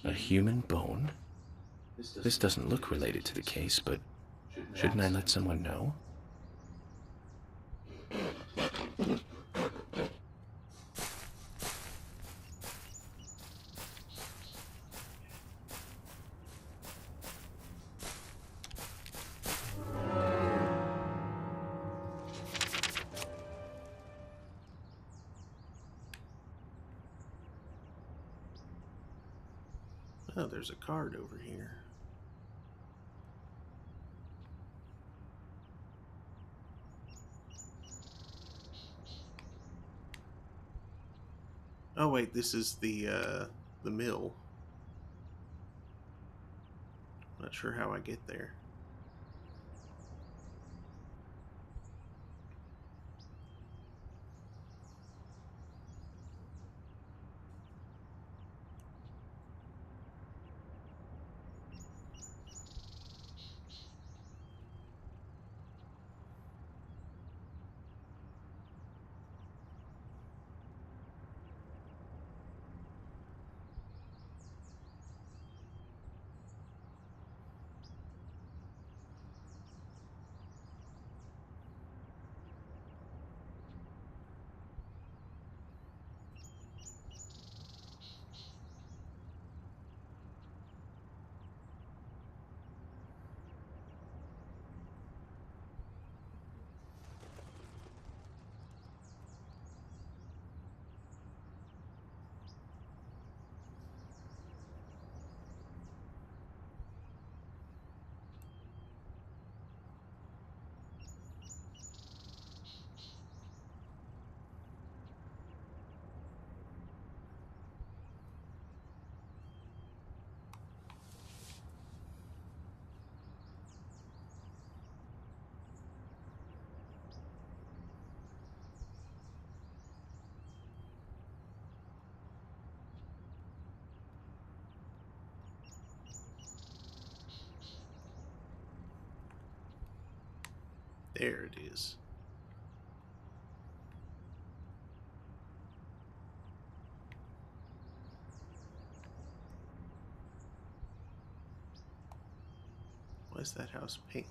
A human bone? This doesn't look related to the case, but shouldn't I let someone know? Oh, there's a card over here. Oh wait, this is the mill. Not sure how I get there. There it is. Why is that house pink?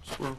Squirrel.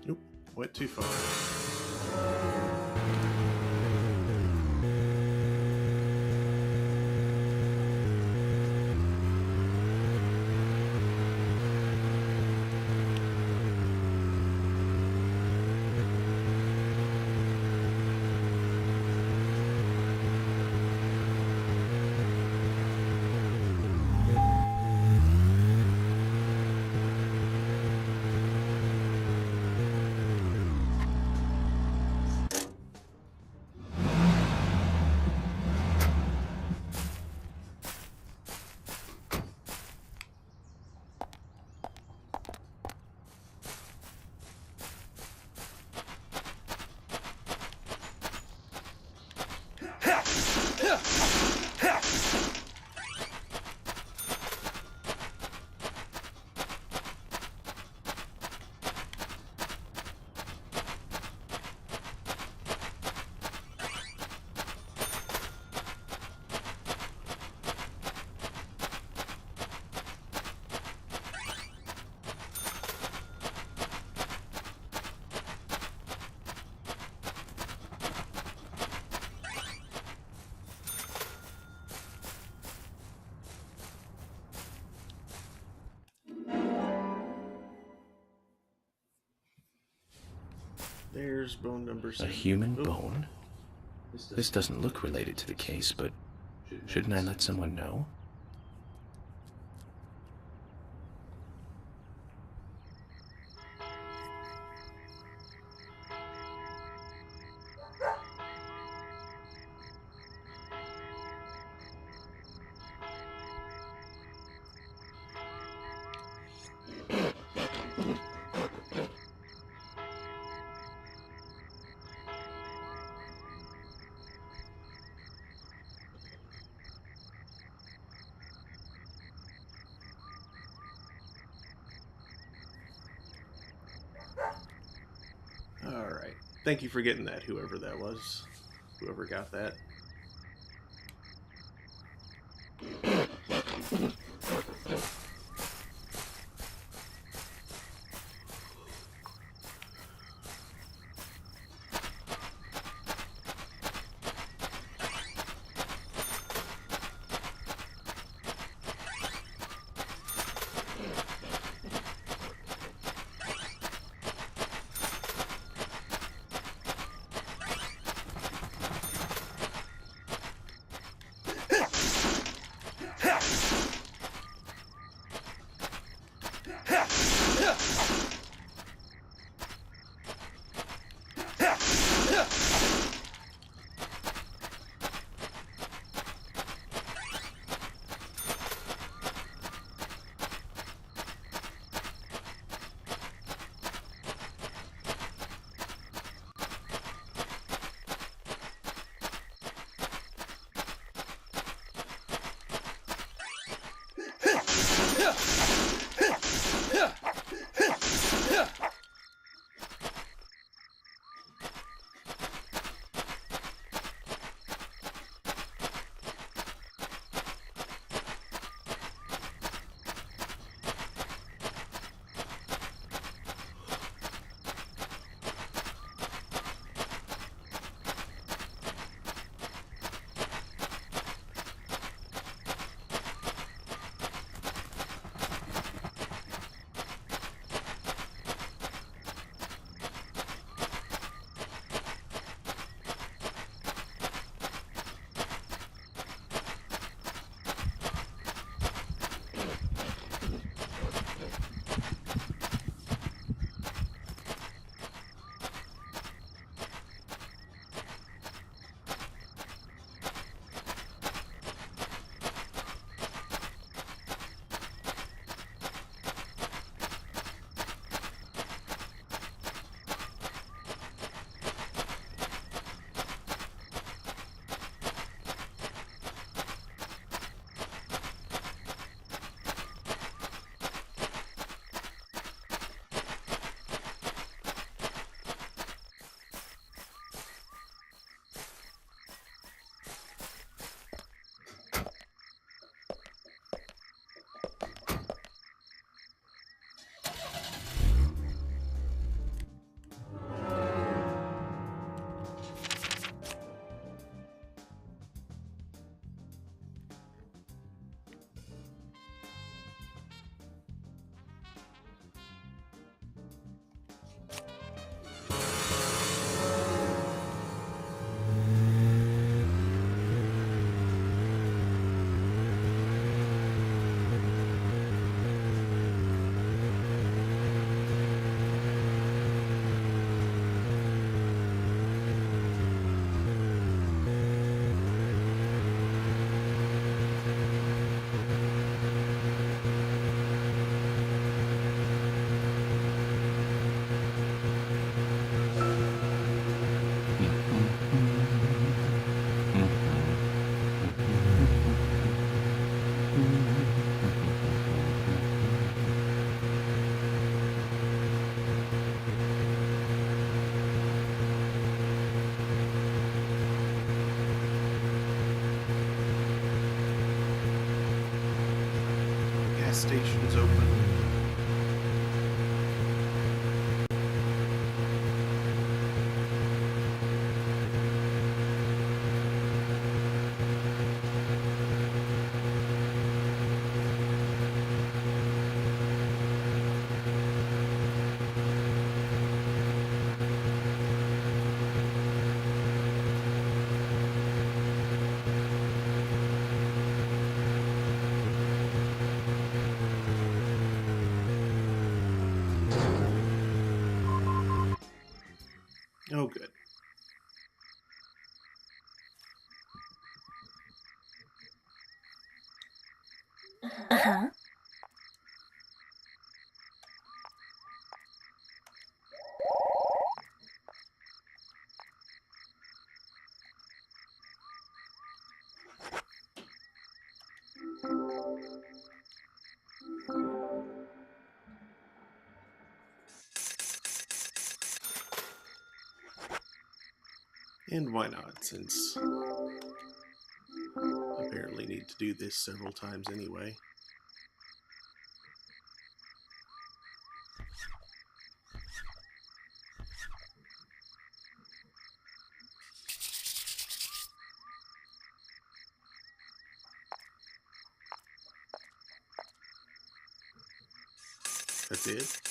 Nope, went too far. There's bone number A 7. human Oh. bone? This doesn't look related to the case, but shouldn't I let someone know? Alright. Thank you for getting that, whoever that was. Whoever got that. Station's open. Oh, good. Uh-huh. And why not, since apparently need to do this several times anyway. That's it?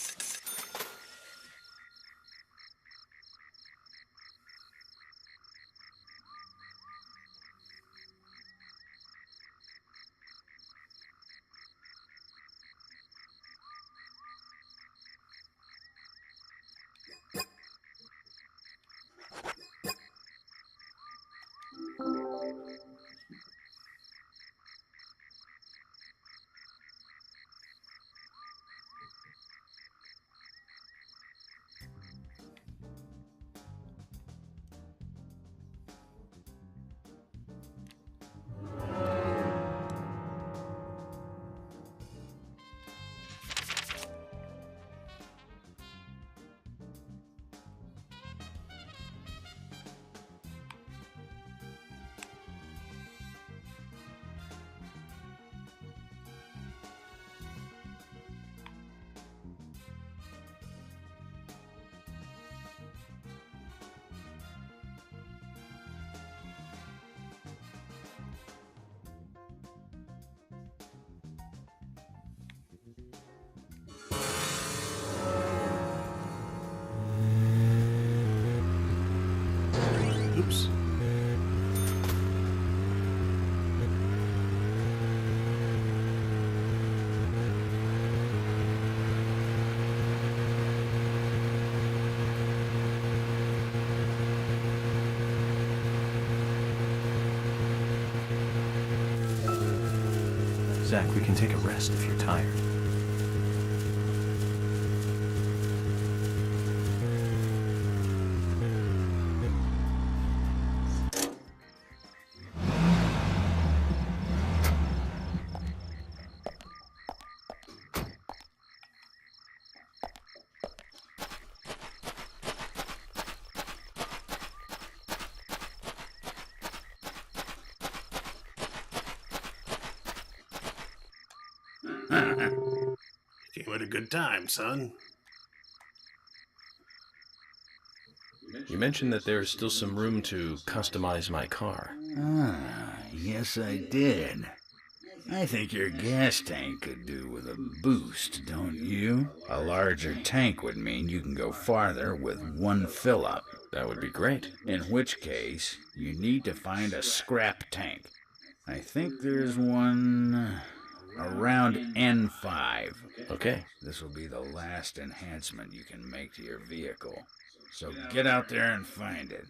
Oops. Zach, we can take a rest if you're tired. Came at a good time, son. You mentioned that there is still some room to customize my car. Ah, yes I did. I think your gas tank could do with a boost, don't you? A larger tank would mean you can go farther with one fill-up. That would be great. In which case, you need to find a scrap tank. I think there's one around N5. Okay. This will be the last enhancement you can make to your vehicle. So get out there and find it.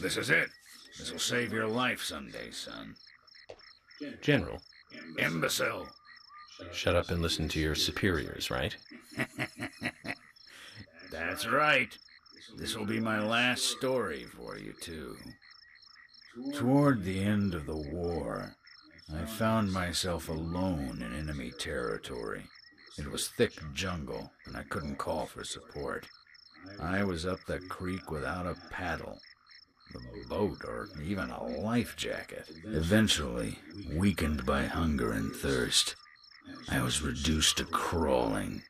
This is it. This will save your life someday, son. General, Imbecile. shut up and listen to your superiors, right? That's right. This will be my last story for you, too. Toward the end of the war, I found myself alone in enemy territory. It was thick jungle, and I couldn't call for support. I was up the creek without a paddle, a boat, or even a life jacket. Eventually, weakened by hunger and thirst, I was reduced to crawling.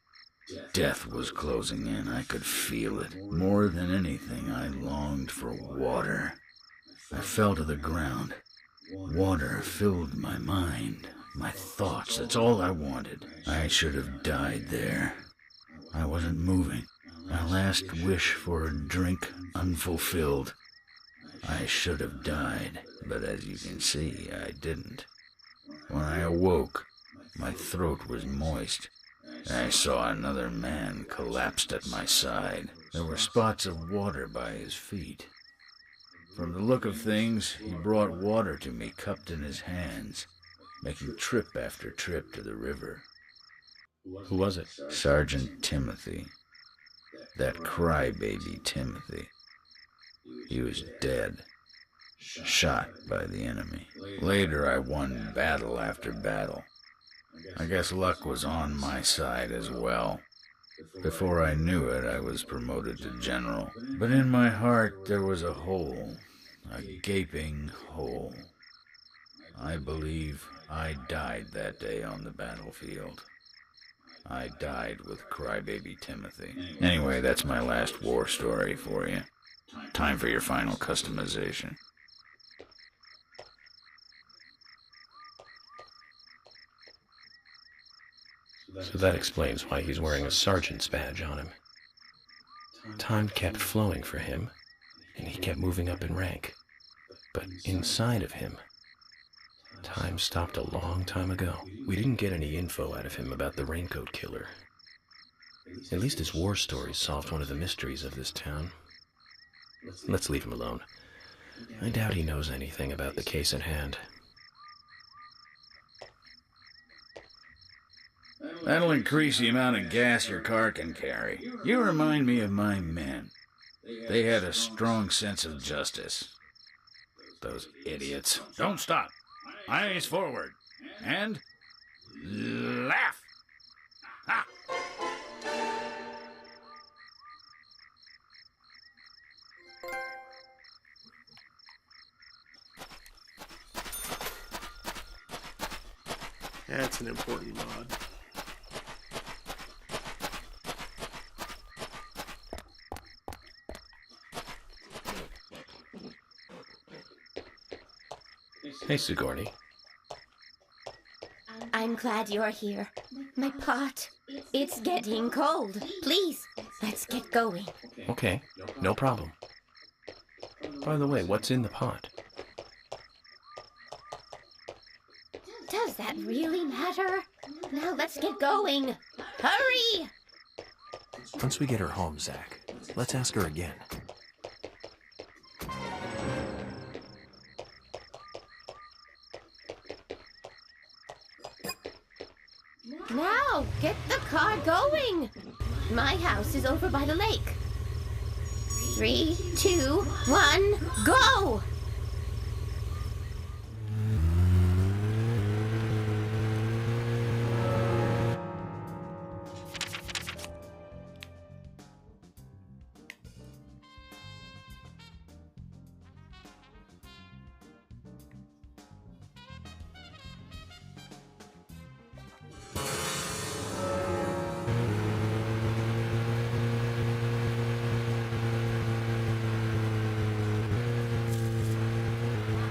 Death was closing in. I could feel it. More than anything, I longed for water. I fell to the ground. Water filled my mind, my thoughts. That's all I wanted. I should have died there. I wasn't moving. My last wish for a drink unfulfilled. I should have died, but as you can see, I didn't. When I awoke, my throat was moist. I saw another man collapsed at my side. There were spots of water by his feet. From the look of things, he brought water to me cupped in his hands, making trip after trip to the river. Who was it? Sergeant Timothy. That crybaby Timothy. He was dead. Shot by the enemy. Later, I won battle after battle. I guess luck was on my side as well. Before I knew it, I was promoted to general. But in my heart, there was a hole. A gaping hole. I believe I died that day on the battlefield. I died with crybaby Timothy. Anyway, that's my last war story for you. Time for your final customization. So that explains why he's wearing a sergeant's badge on him. Time kept flowing for him, and he kept moving up in rank. But inside of him, time stopped a long time ago. We didn't get any info out of him about the Raincoat Killer. At least his war stories solved one of the mysteries of this town. Let's leave him alone. I doubt he knows anything about the case at hand. That'll increase the amount of gas your car can carry. You remind me of my men. They had a strong sense of justice. Those idiots. Don't stop. Eyes forward. And laugh. Ha! That's an important mod. Hey, Sigourney. I'm glad you're here. My pot, it's getting cold. Please, let's get going. Okay, no problem. By the way, what's in the pot? Does that really matter? Now let's get going. Hurry! Once we get her home, Zach, let's ask her again. Now, get the car going. My house is over by the lake. 3, 2, 1, go!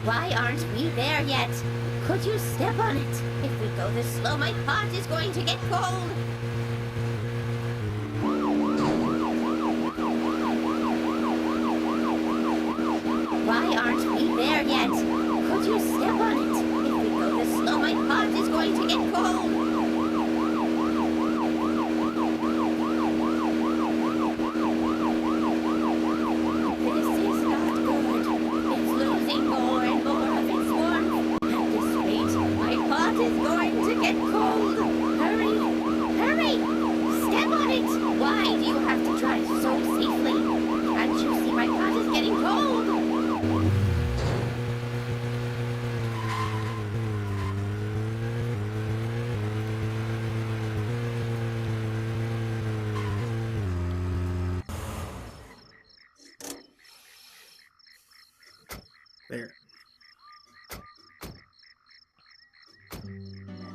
Why aren't we there yet? Could you step on it? If we go this slow, my pot is going to get cold. Why aren't we there yet? Could you step on it? If we go this slow, my pot is going to get cold. This is not good. is going to get cold. Hurry! Hurry! Step on it! Why do you have to drive so safely? Can't you see my pot is getting cold? There.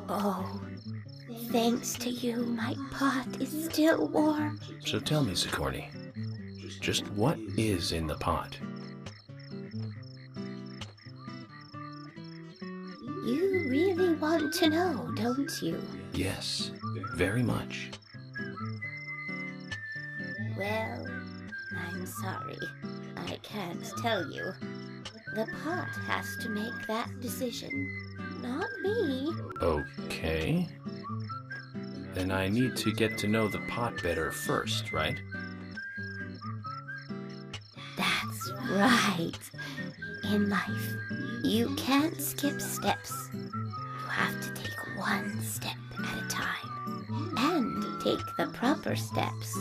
Oh, thanks to you, my pot is still warm. So tell me, Sigourney, just what is in the pot? You really want to know, don't you? Yes, very much. Well, I'm sorry. I can't tell you. The pot has to make that decision, not me. Okay. Then I need to get to know the pot better first, right? That's right. In life, you can't skip steps. You have to take one step at a time and take the proper steps.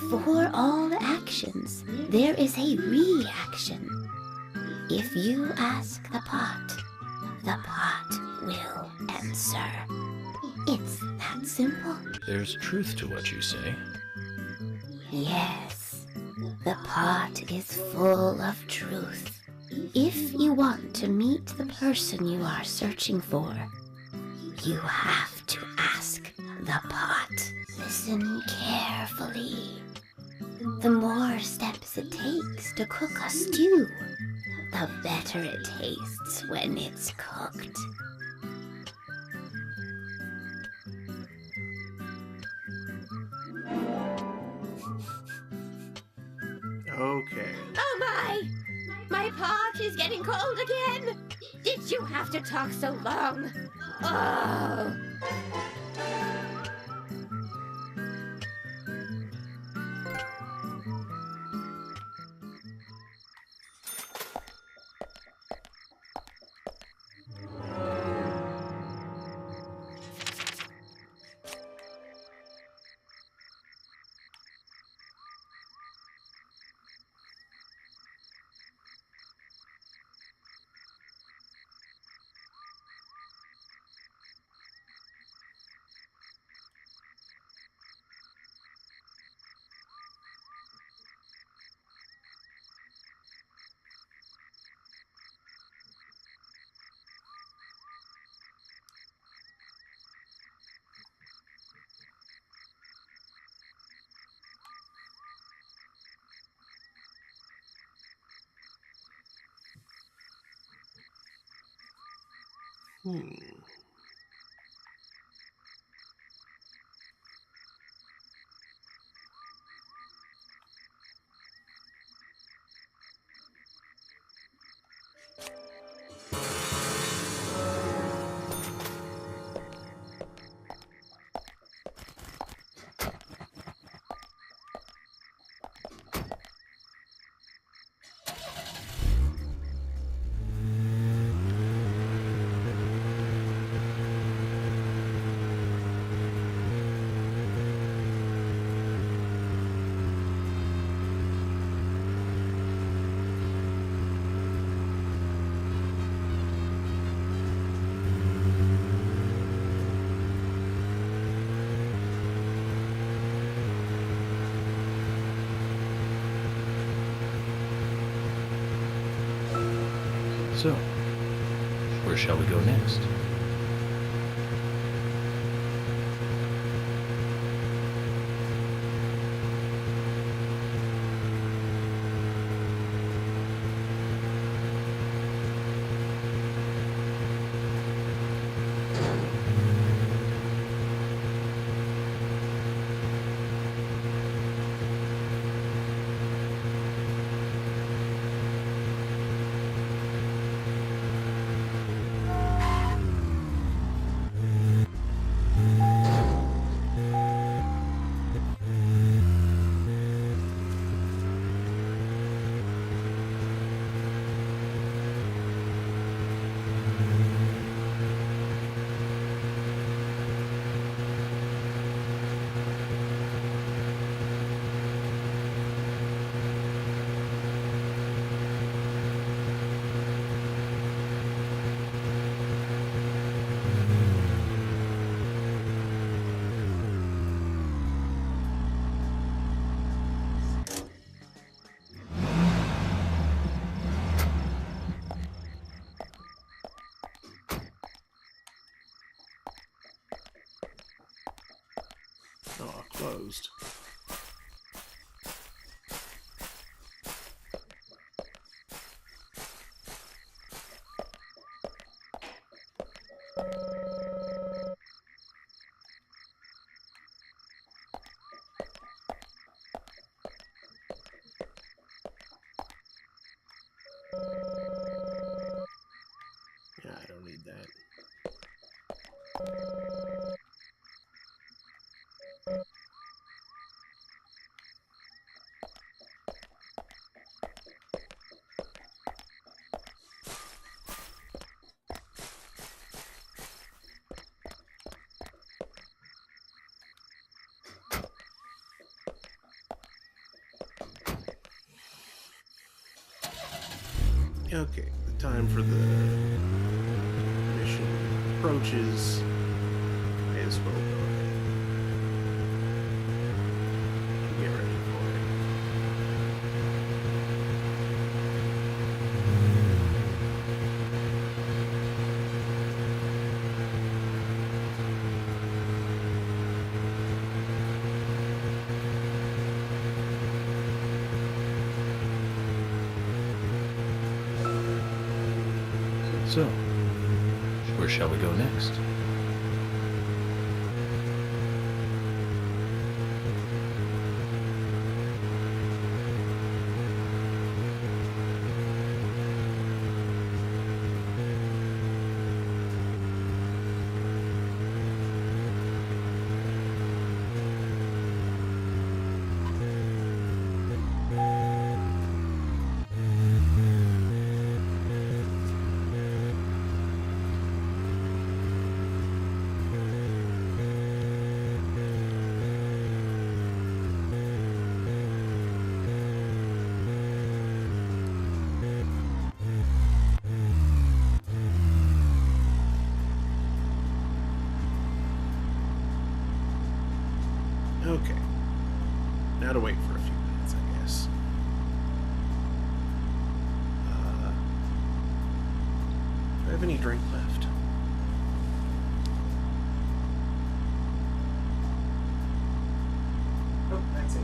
For all actions, there is a reaction. If you ask the pot will answer. It's that simple. There's truth to what you say. Yes, the pot is full of truth. If you want to meet the person you are searching for, you have to ask the pot. Listen carefully. The more steps it takes to cook a stew, the better it tastes when it's cooked. Okay. Oh my! My pot is getting cold again! Did you have to talk so long? Oh! So, where shall we go next? closed. Yeah, I don't need that. Okay, the time for the mission approaches. May as well go ahead and get ready for it. So, where shall we go next? Okay. Now to wait for a few minutes, I guess. Do I have any drink left? Nope, that's it.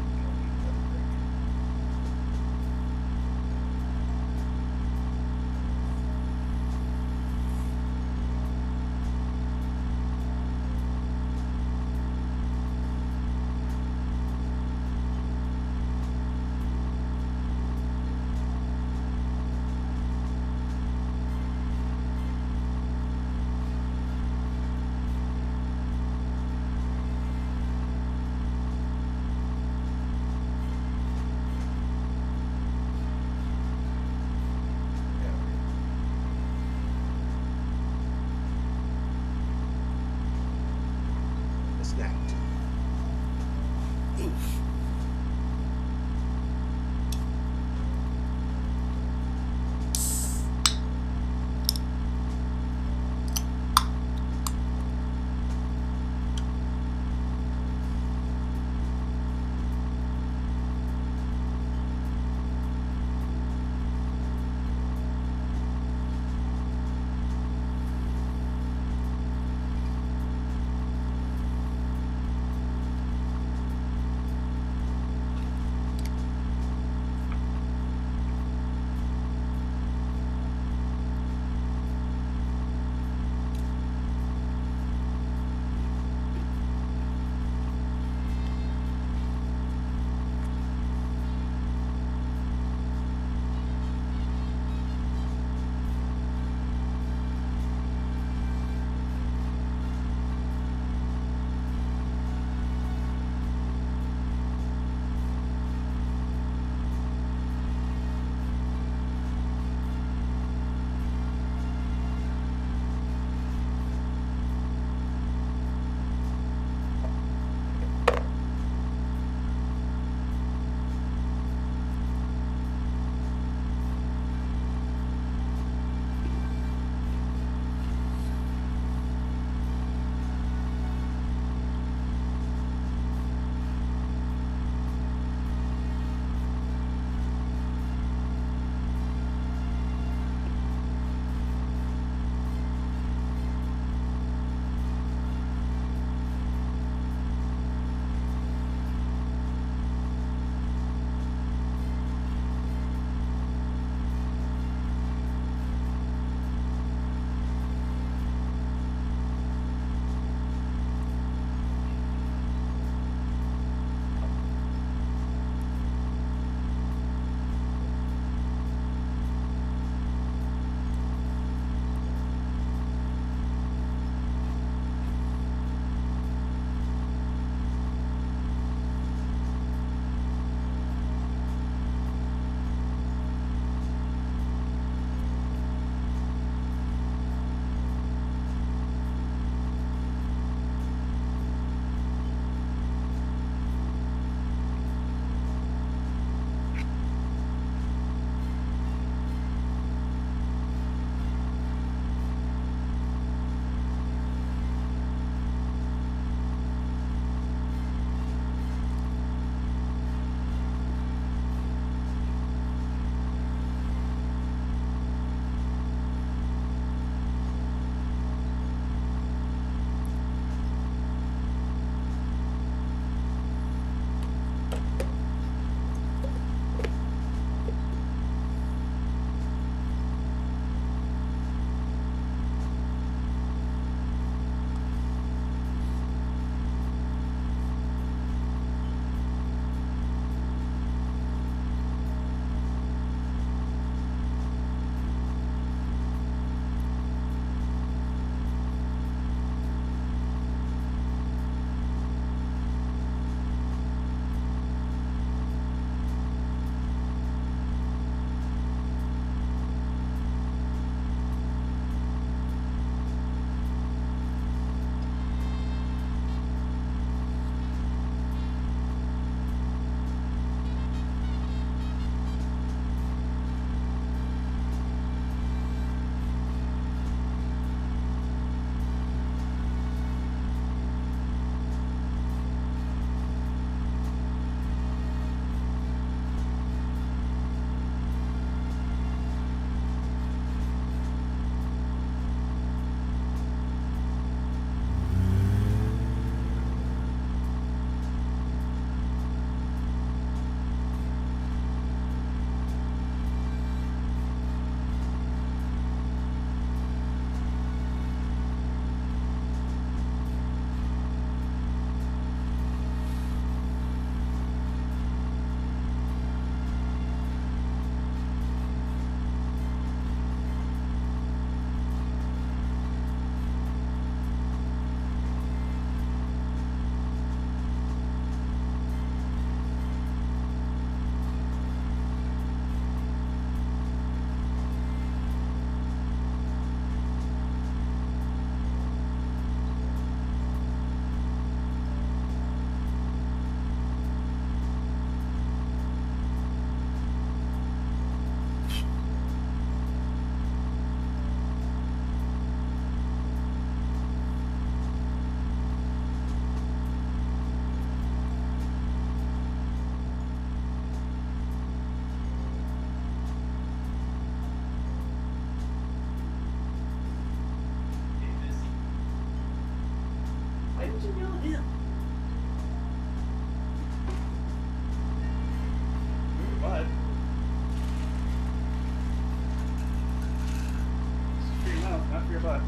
Not for your butt.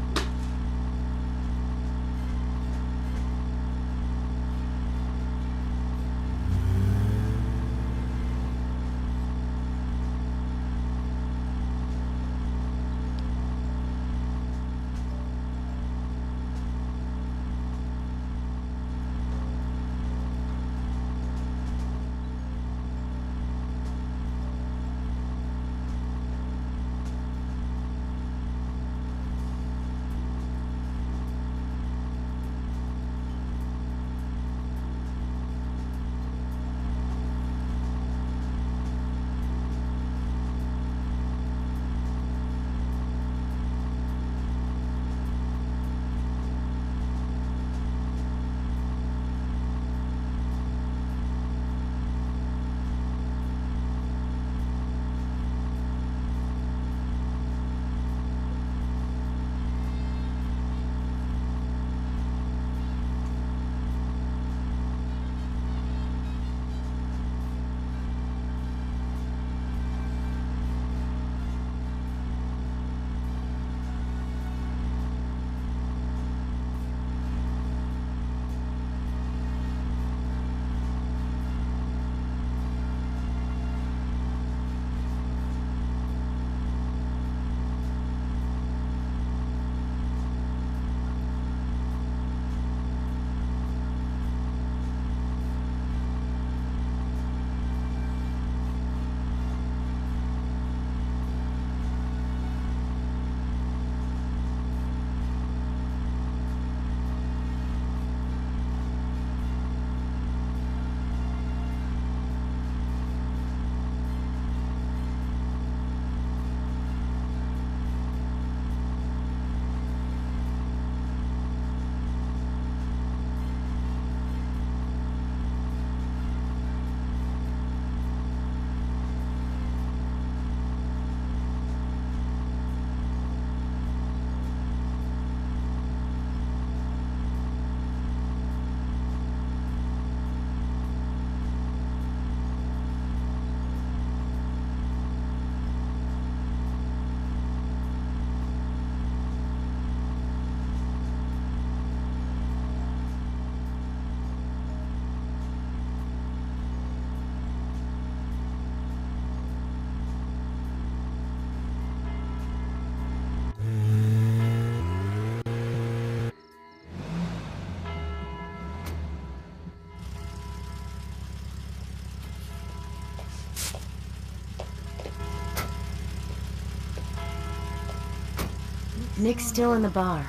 Nick's still in the bar.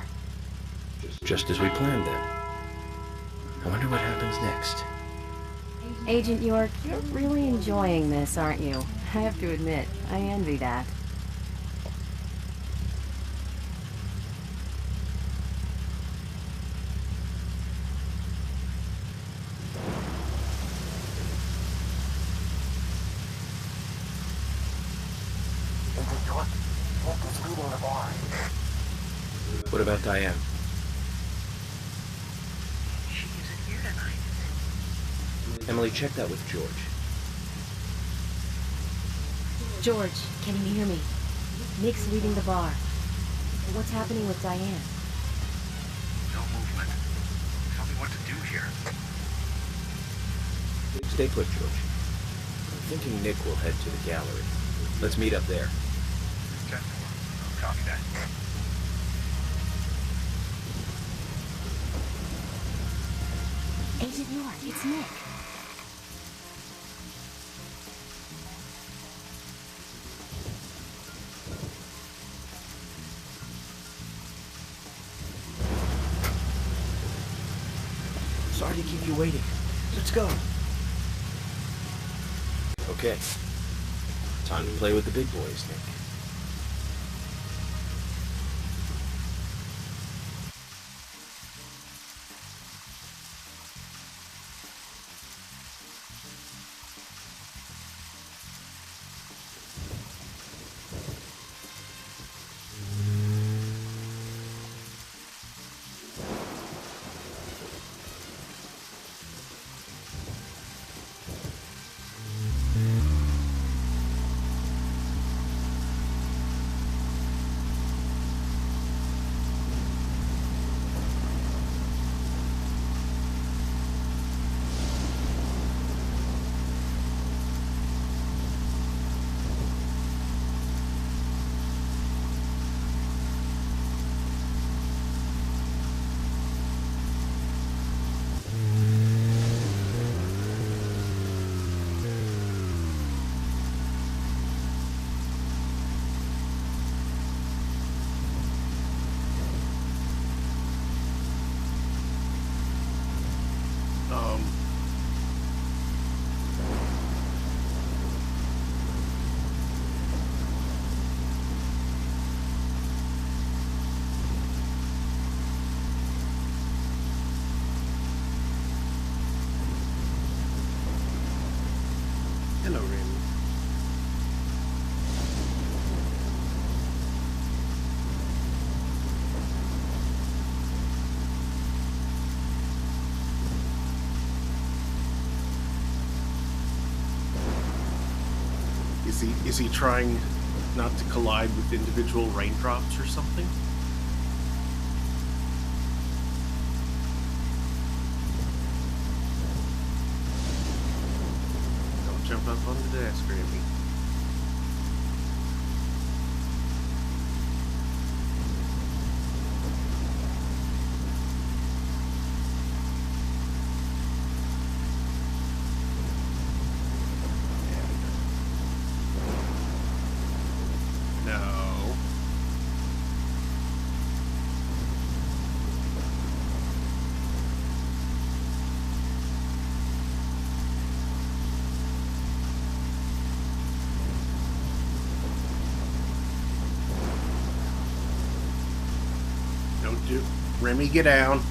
Just as we planned then. I wonder what happens next. Agent York, you're really enjoying this, aren't you? I have to admit, I envy that. What about Diane? She isn't here tonight. Emily, check that with George. George, can you hear me? Nick's leaving the bar. What's happening with Diane? No movement. Tell me what to do here. Stay put, George. I'm thinking Nick will head to the gallery. Let's meet up there. 10-4. Copy that. Agent York, it's Nick. Sorry to keep you waiting. Let's go. Okay. Time to play with the big boys, Nick. Is he trying not to collide with individual raindrops or something? Don't jump up on the desk, Grammy. Remy, get down.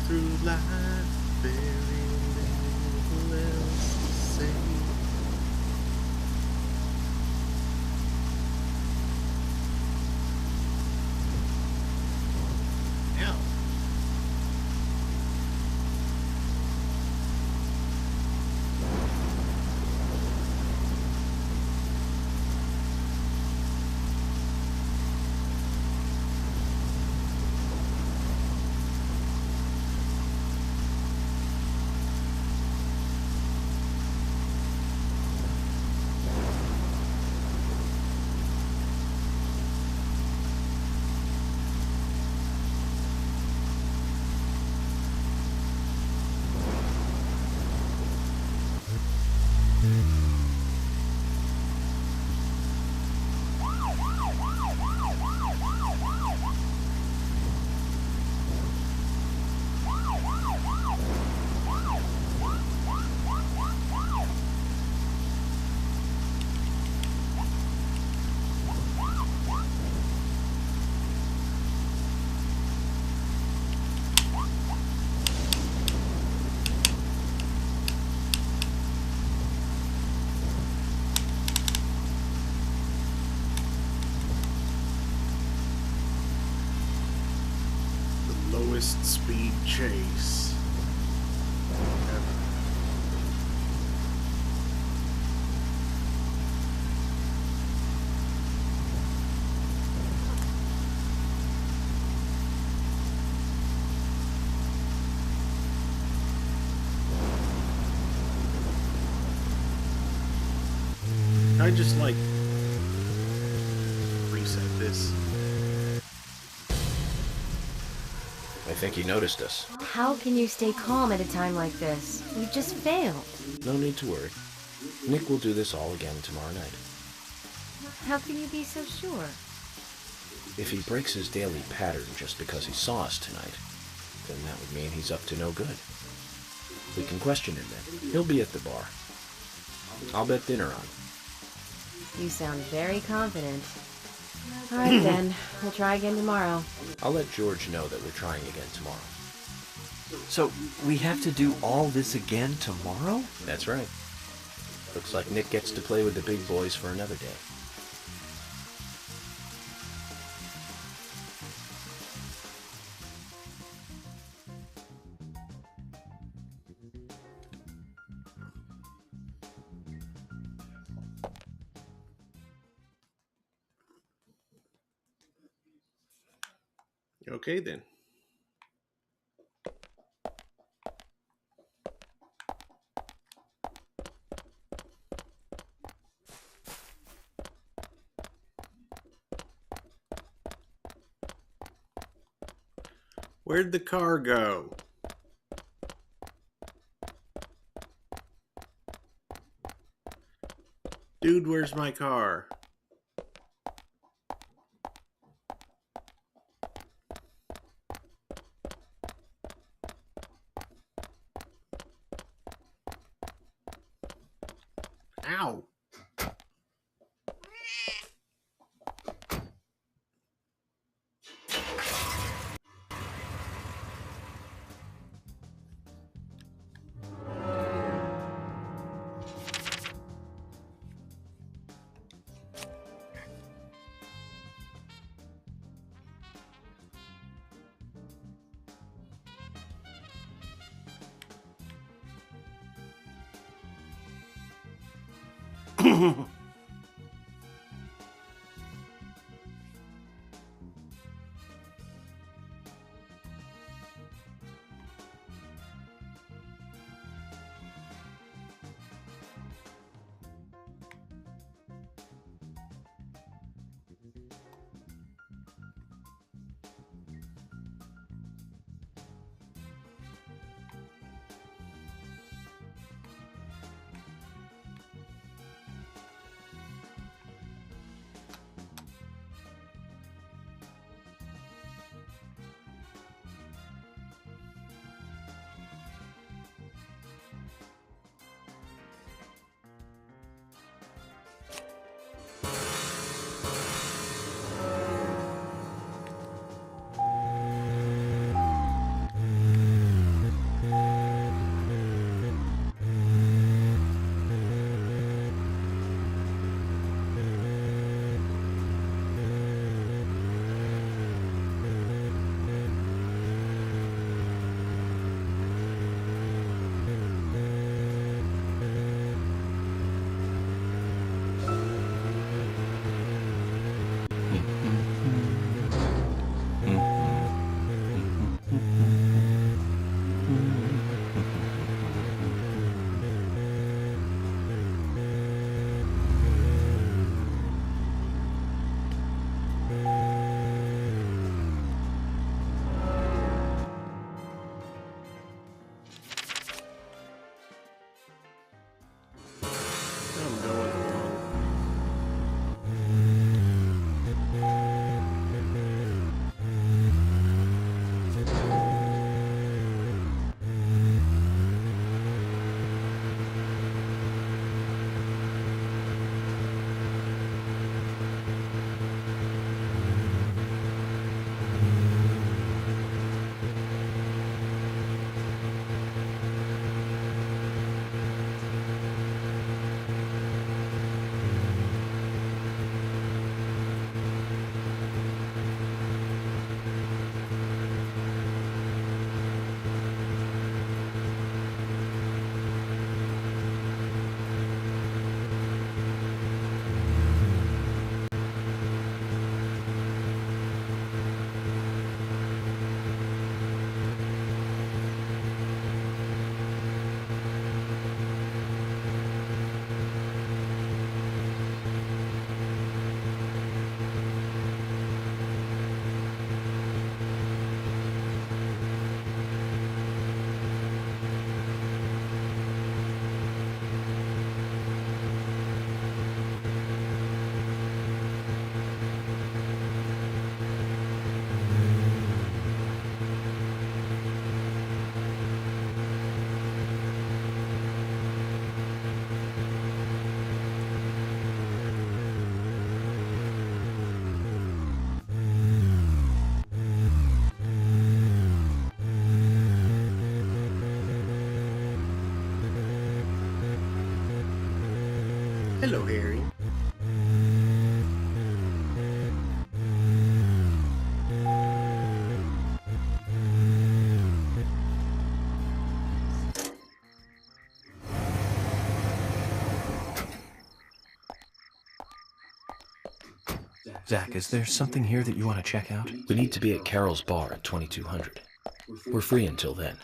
Through life, very little else to say. Ow. Lowest speed chase ever. I just like reset this. I think he noticed us. How can you stay calm at a time like this? We've just failed. No need to worry. Nick will do this all again tomorrow night. How can you be so sure? If he breaks his daily pattern just because he saw us tonight, then that would mean he's up to no good. We can question him then. He'll be at the bar. I'll bet dinner on. You sound very confident. All right then, we'll try again tomorrow. I'll let George know that we're trying again tomorrow. So, we have to do all this again tomorrow? That's right. Looks like Nick gets to play with the big boys for another day. Okay, then. Where'd the car go? Dude, where's my car? Ow! Hello, Harry. Zach, is there something here that you want to check out? We need to be at Carol's bar at 2200. We're free until then.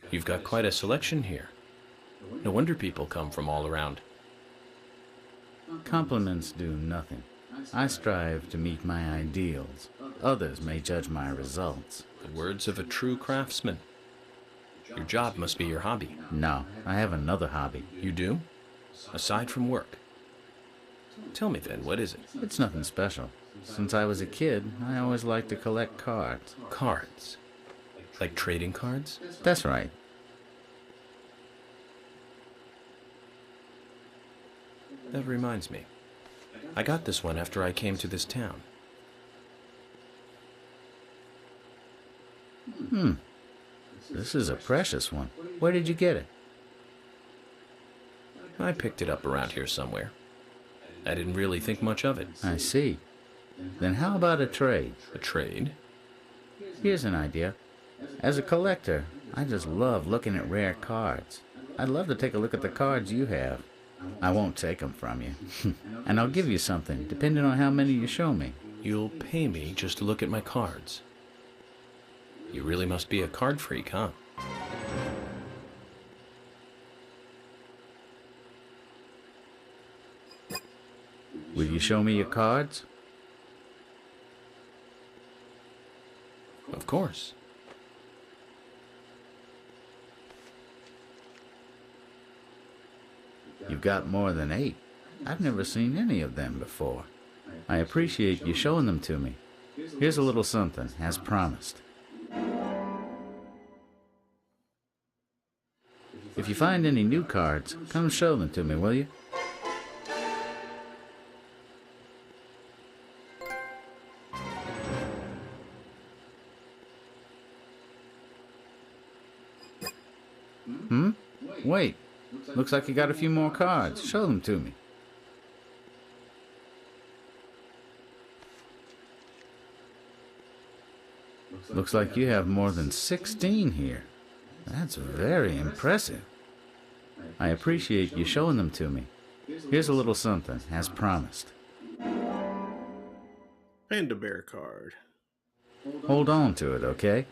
You've got quite a selection here. No wonder people come from all around. Compliments do nothing. I strive to meet my ideals. Others may judge my results. The words of a true craftsman. Your job must be your hobby. No, I have another hobby. You do? Aside from work? Tell me then, what is it? It's nothing special. Since I was a kid, I always liked to collect cards. Cards? Like trading cards? That's right. That reminds me. I got this one after I came to this town. This is a precious one. Where did you get it? I picked it up around here somewhere. I didn't really think much of it. I see. Then how about a trade? A trade? Here's an idea. As a collector, I just love looking at rare cards. I'd love to take a look at the cards you have. I won't take them from you. And I'll give you something, depending on how many you show me. You'll pay me just to look at my cards. You really must be a card freak, huh? Will you show me your cards? Of course. You've got more than 8. I've never seen any of them before. I appreciate you showing them to me. Here's a little something, as promised. If you find any new cards, come show them to me, will you? Wait. Looks like you got a few more cards. Show them to me. Looks like you have more than 16 here. That's very impressive. I appreciate you showing them to me. Here's a little something, as promised. Panda Bear card. Hold on to it, okay?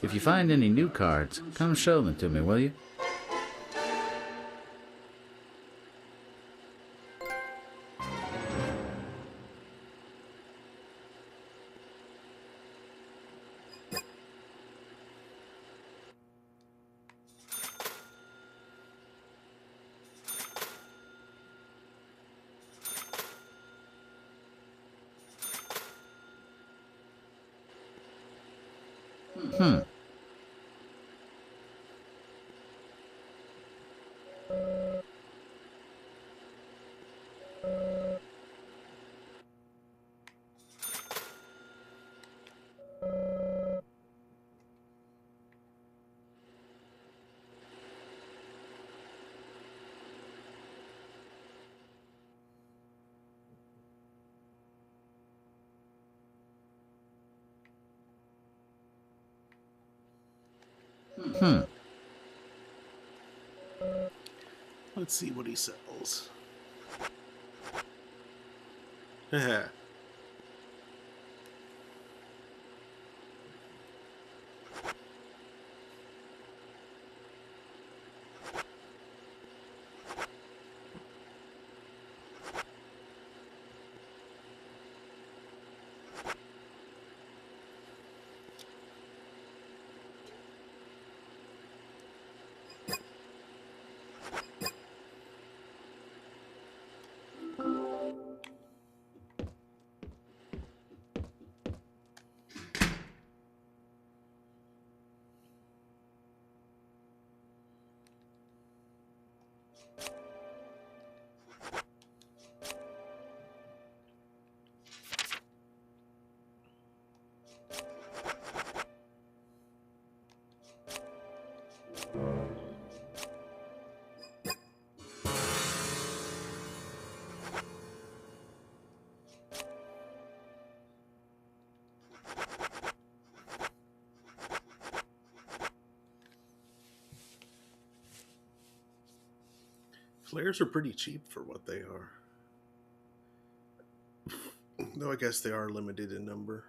If you find any new cards, come show them to me, will you? Let's see what he sells. Haha. Flares are pretty cheap for what they are. Though I guess they are limited in number.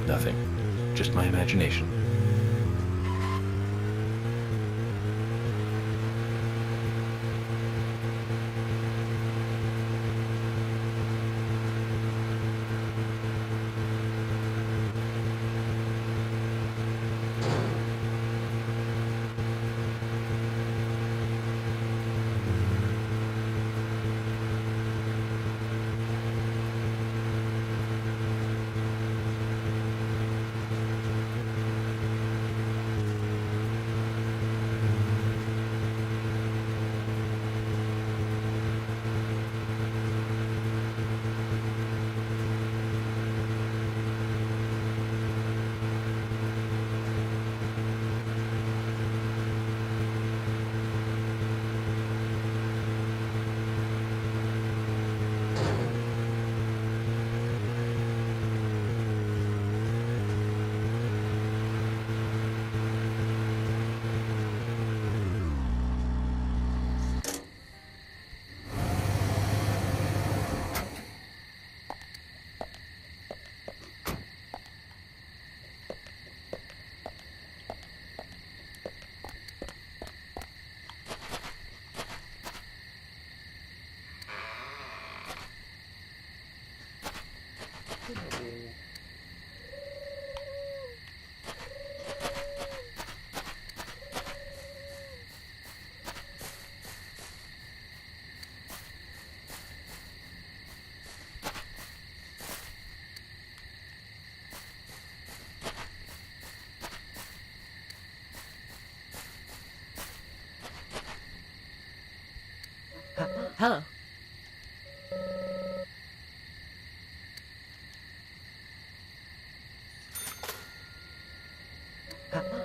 Nothing. Just my imagination. Hello.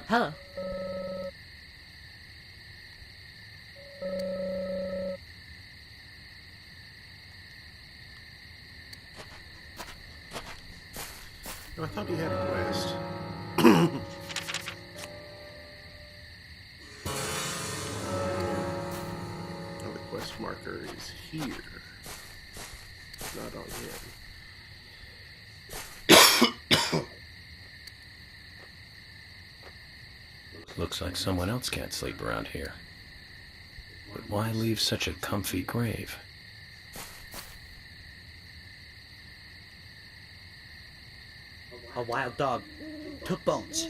Hello. Oh, I thought he had a quest. Oh, the quest marker is here. Not on him. Looks like someone else can't sleep around here. But why leave such a comfy grave? A wild dog took bones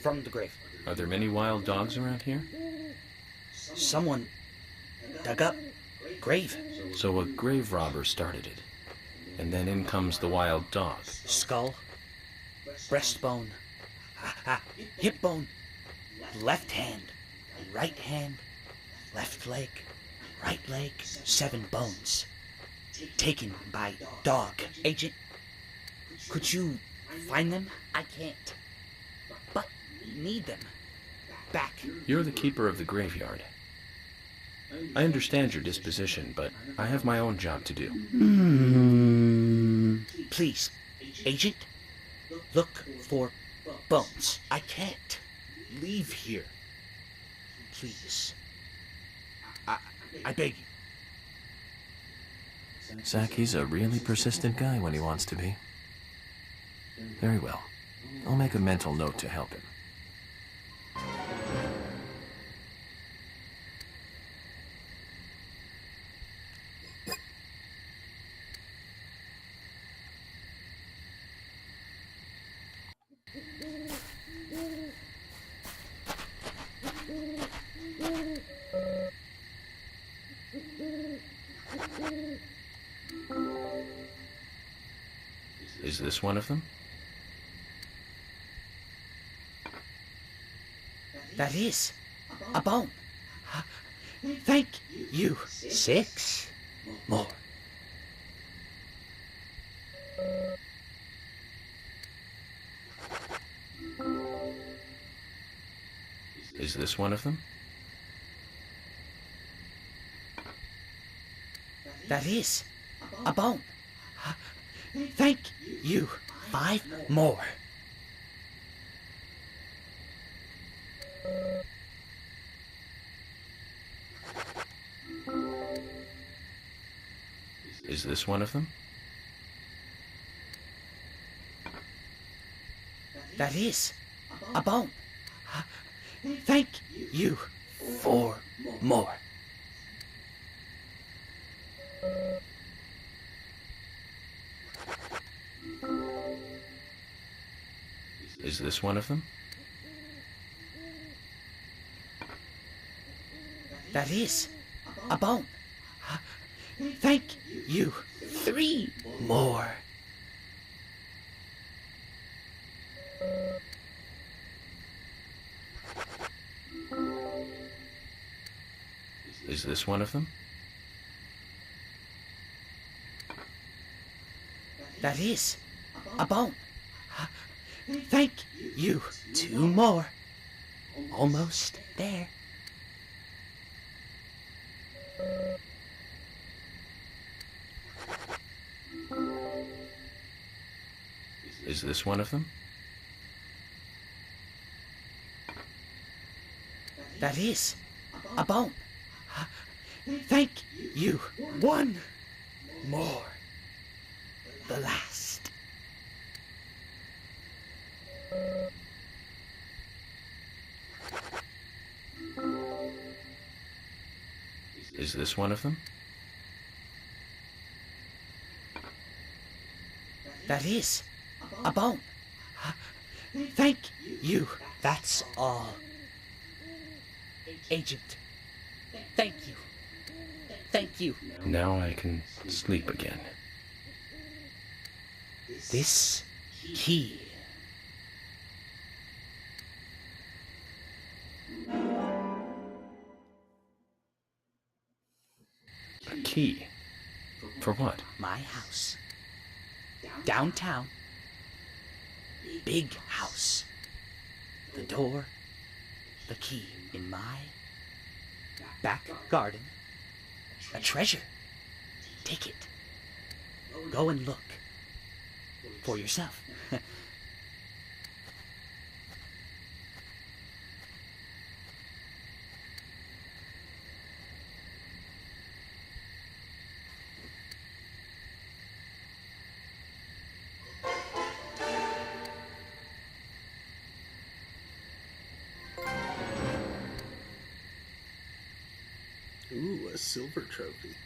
from the grave. Are there many wild dogs around here? Someone dug up grave. So a grave robber started it, and then in comes the wild dog. Skull, breastbone, hip bone, left hand, right hand, left leg, right leg, 7 bones. Taken by dog. Agent, could you find them? I can't. But need them. Back. You're the keeper of the graveyard. I understand your disposition, but I have my own job to do. Please, Agent, look for bones. I can't leave here. Please. I beg you. Zach, he's a really persistent guy when he wants to be. Very well. I'll make a mental note to help him. Is this one of them? That is a bone. Thank you. 6 more. Is this one of them? That is a bone. Thank you. 5 more. Is this one of them? That is a bone. Thank you. 4 more. Is this one of them? That is a bone. Thank you. 3 more. Is this one of them? That is a bone. Thank you. 2 more. Almost there. Is this one of them? That is a bone. Thank you. 1 more. The last. Is this one of them? That is a bone. Thank you. That's all. Agent, thank you. Thank you. Now I can sleep again. This key. A key? For what? My house. Downtown. Big house. The door. The key in my back garden. A treasure. Take it. Go and look. For yourself. Ooh, a silver trophy.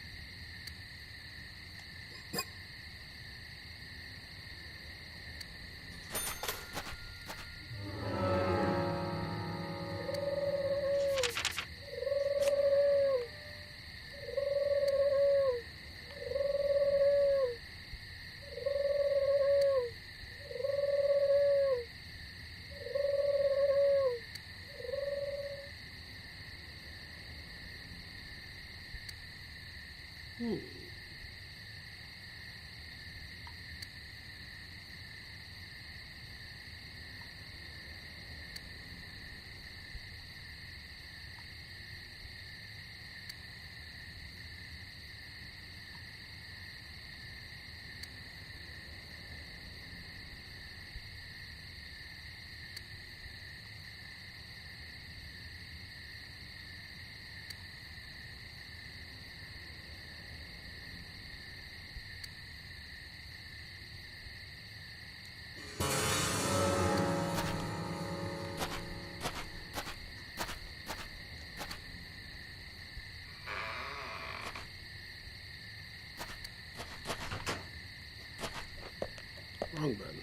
Wrong button.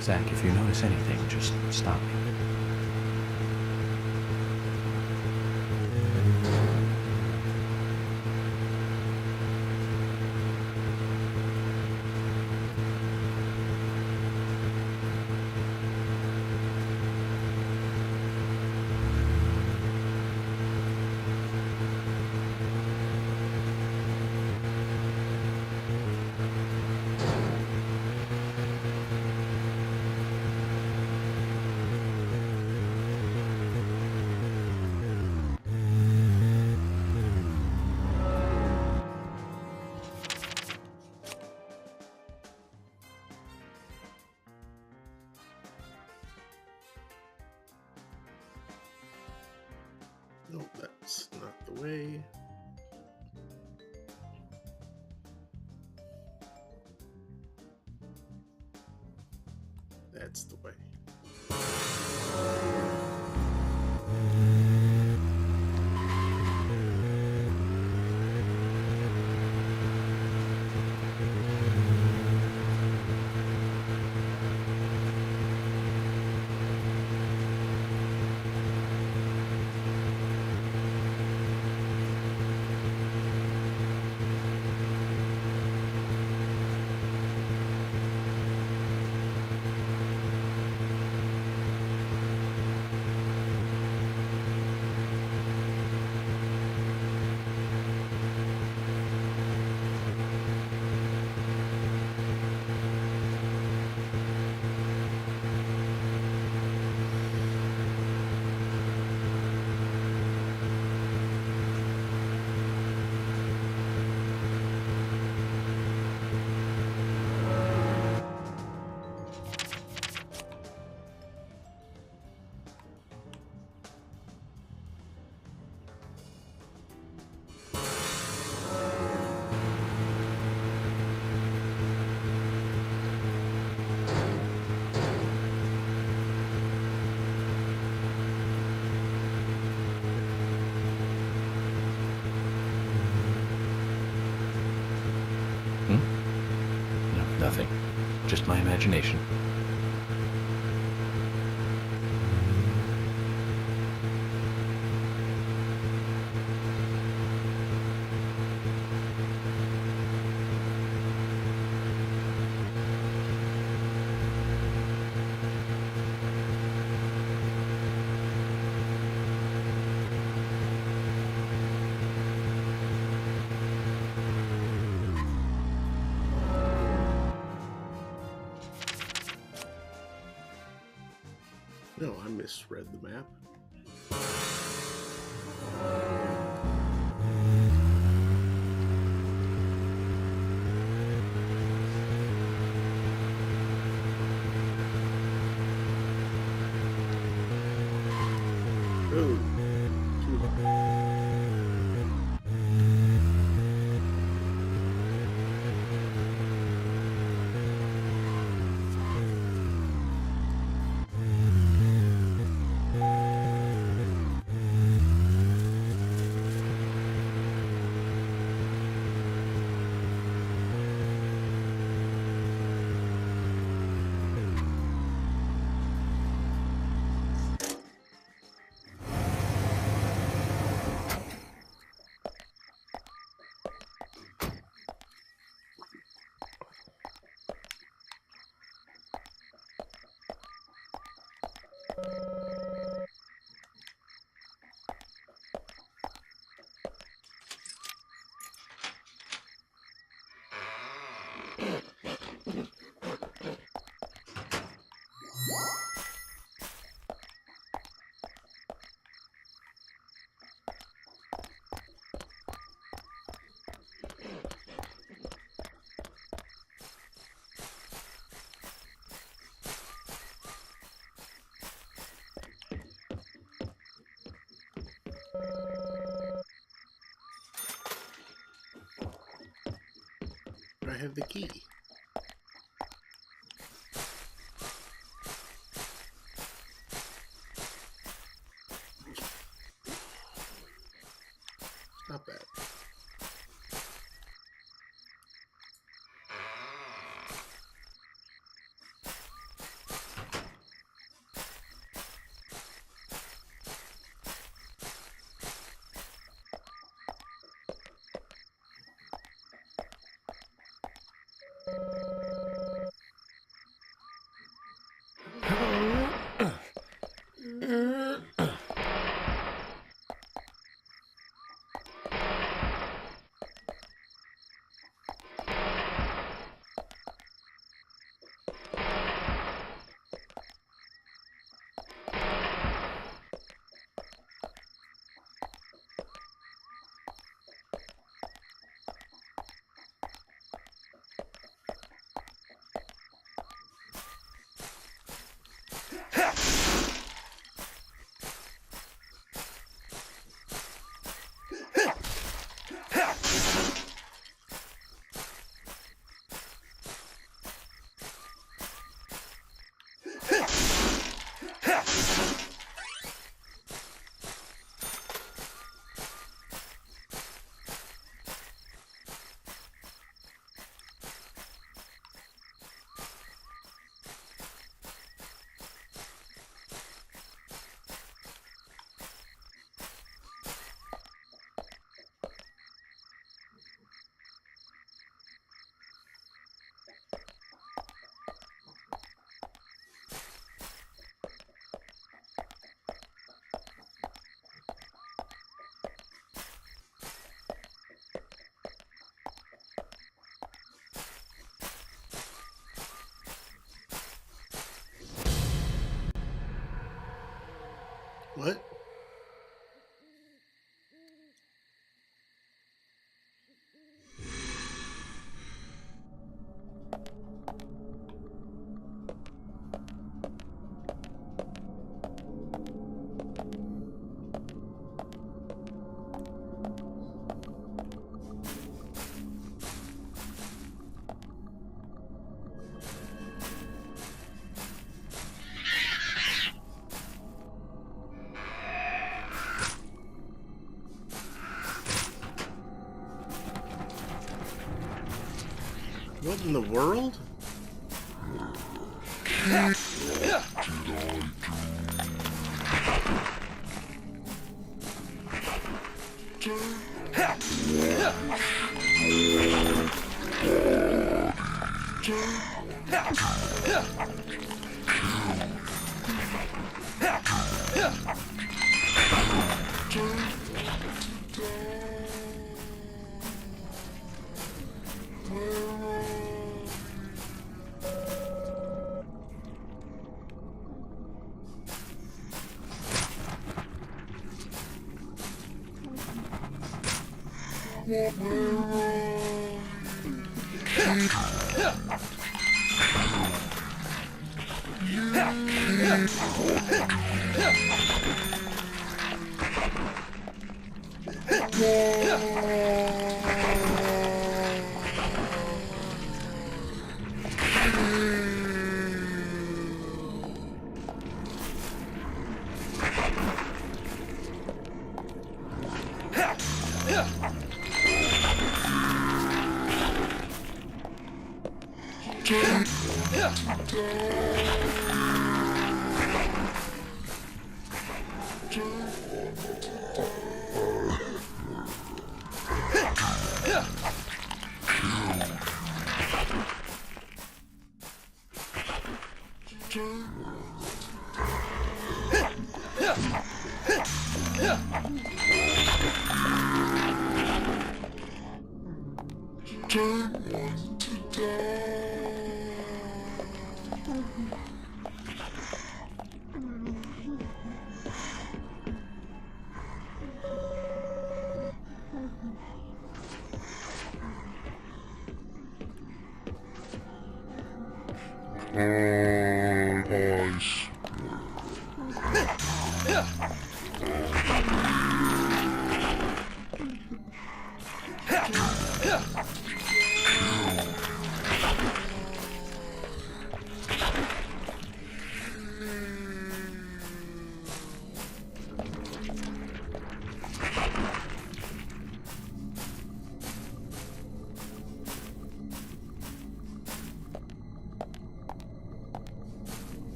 Zach, if you notice anything, just stop me. Nope, that's not the way. That's the way. Nothing. Just my imagination. No, I misread the map. Oh, too hard. I have the key. Not bad. What? What in the world?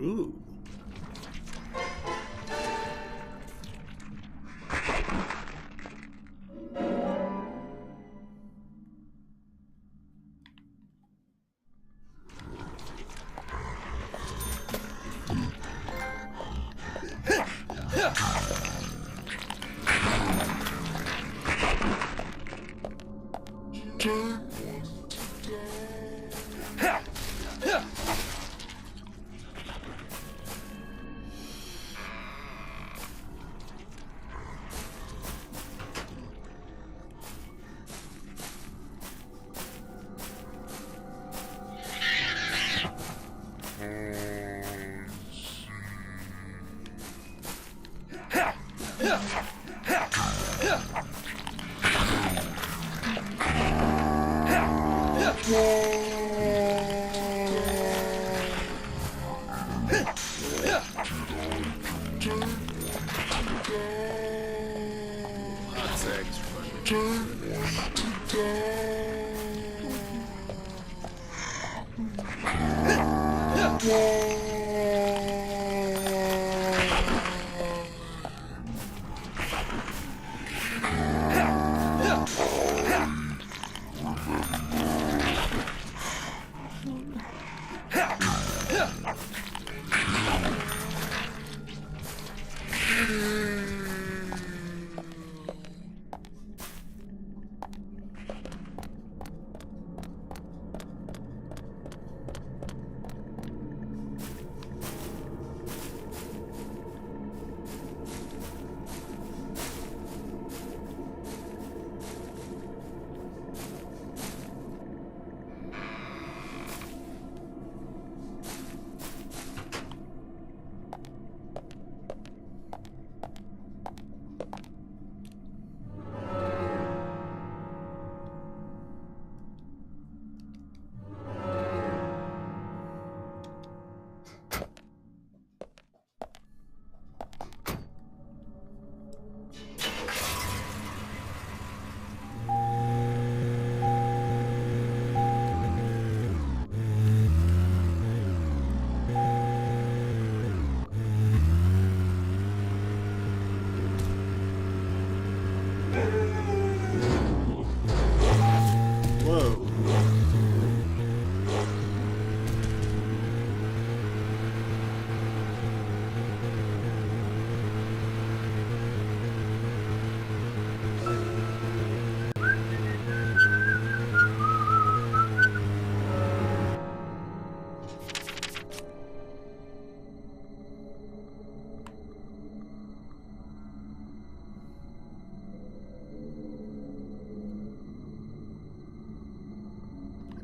Ooh.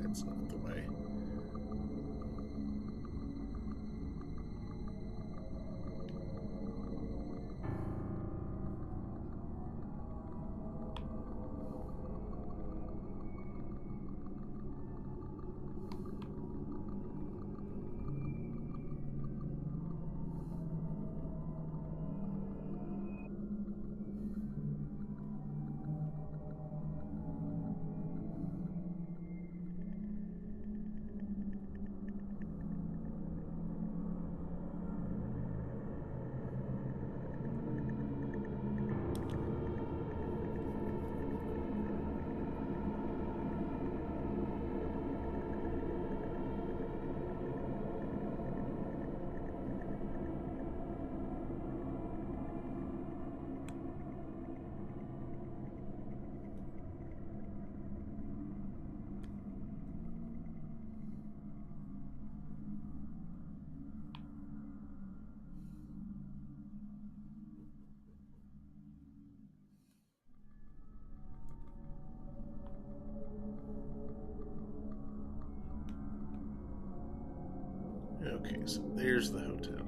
That's not the way. Okay, so there's the hotel.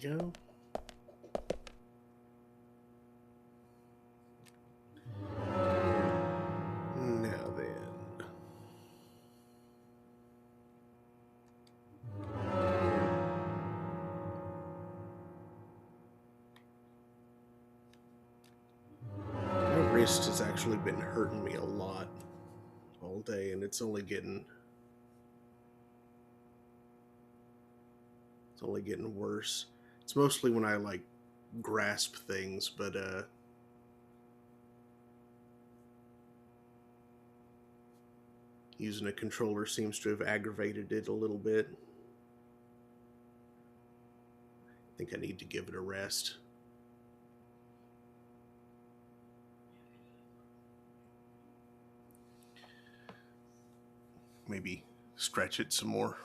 go. Now then. My wrist has actually been hurting me a lot all day, and it's only getting worse. It's mostly when I like grasp things, but using a controller seems to have aggravated it a little bit. I think I need to give it a rest. Maybe stretch it some more.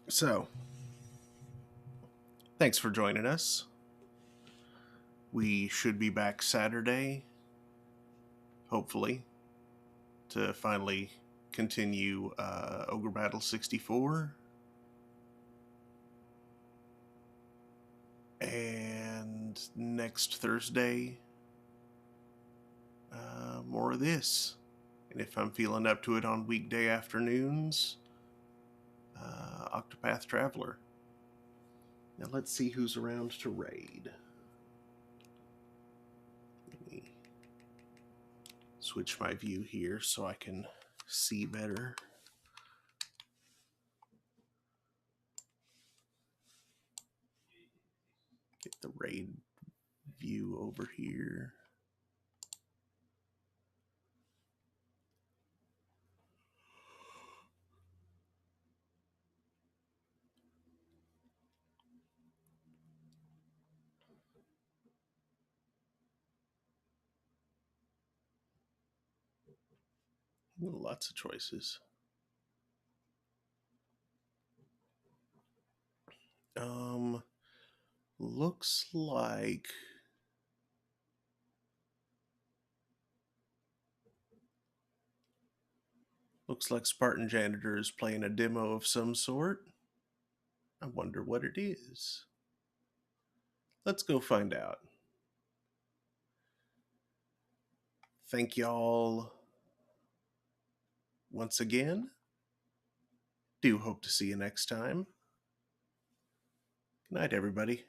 So, thanks for joining us. We should be back Saturday, hopefully, to finally continue Ogre Battle 64. And next Thursday, more of this. And if I'm feeling up to it on weekday afternoons, Octopath Traveler. Now let's see who's around to raid. Let me switch my view here so I can see better. Get the raid view over here. Lots of choices. Looks like Spartan Janitor is playing a demo of some sort. I wonder what it is. Let's go find out. Thank y'all once again. Do hope to see you next time. Good night, everybody.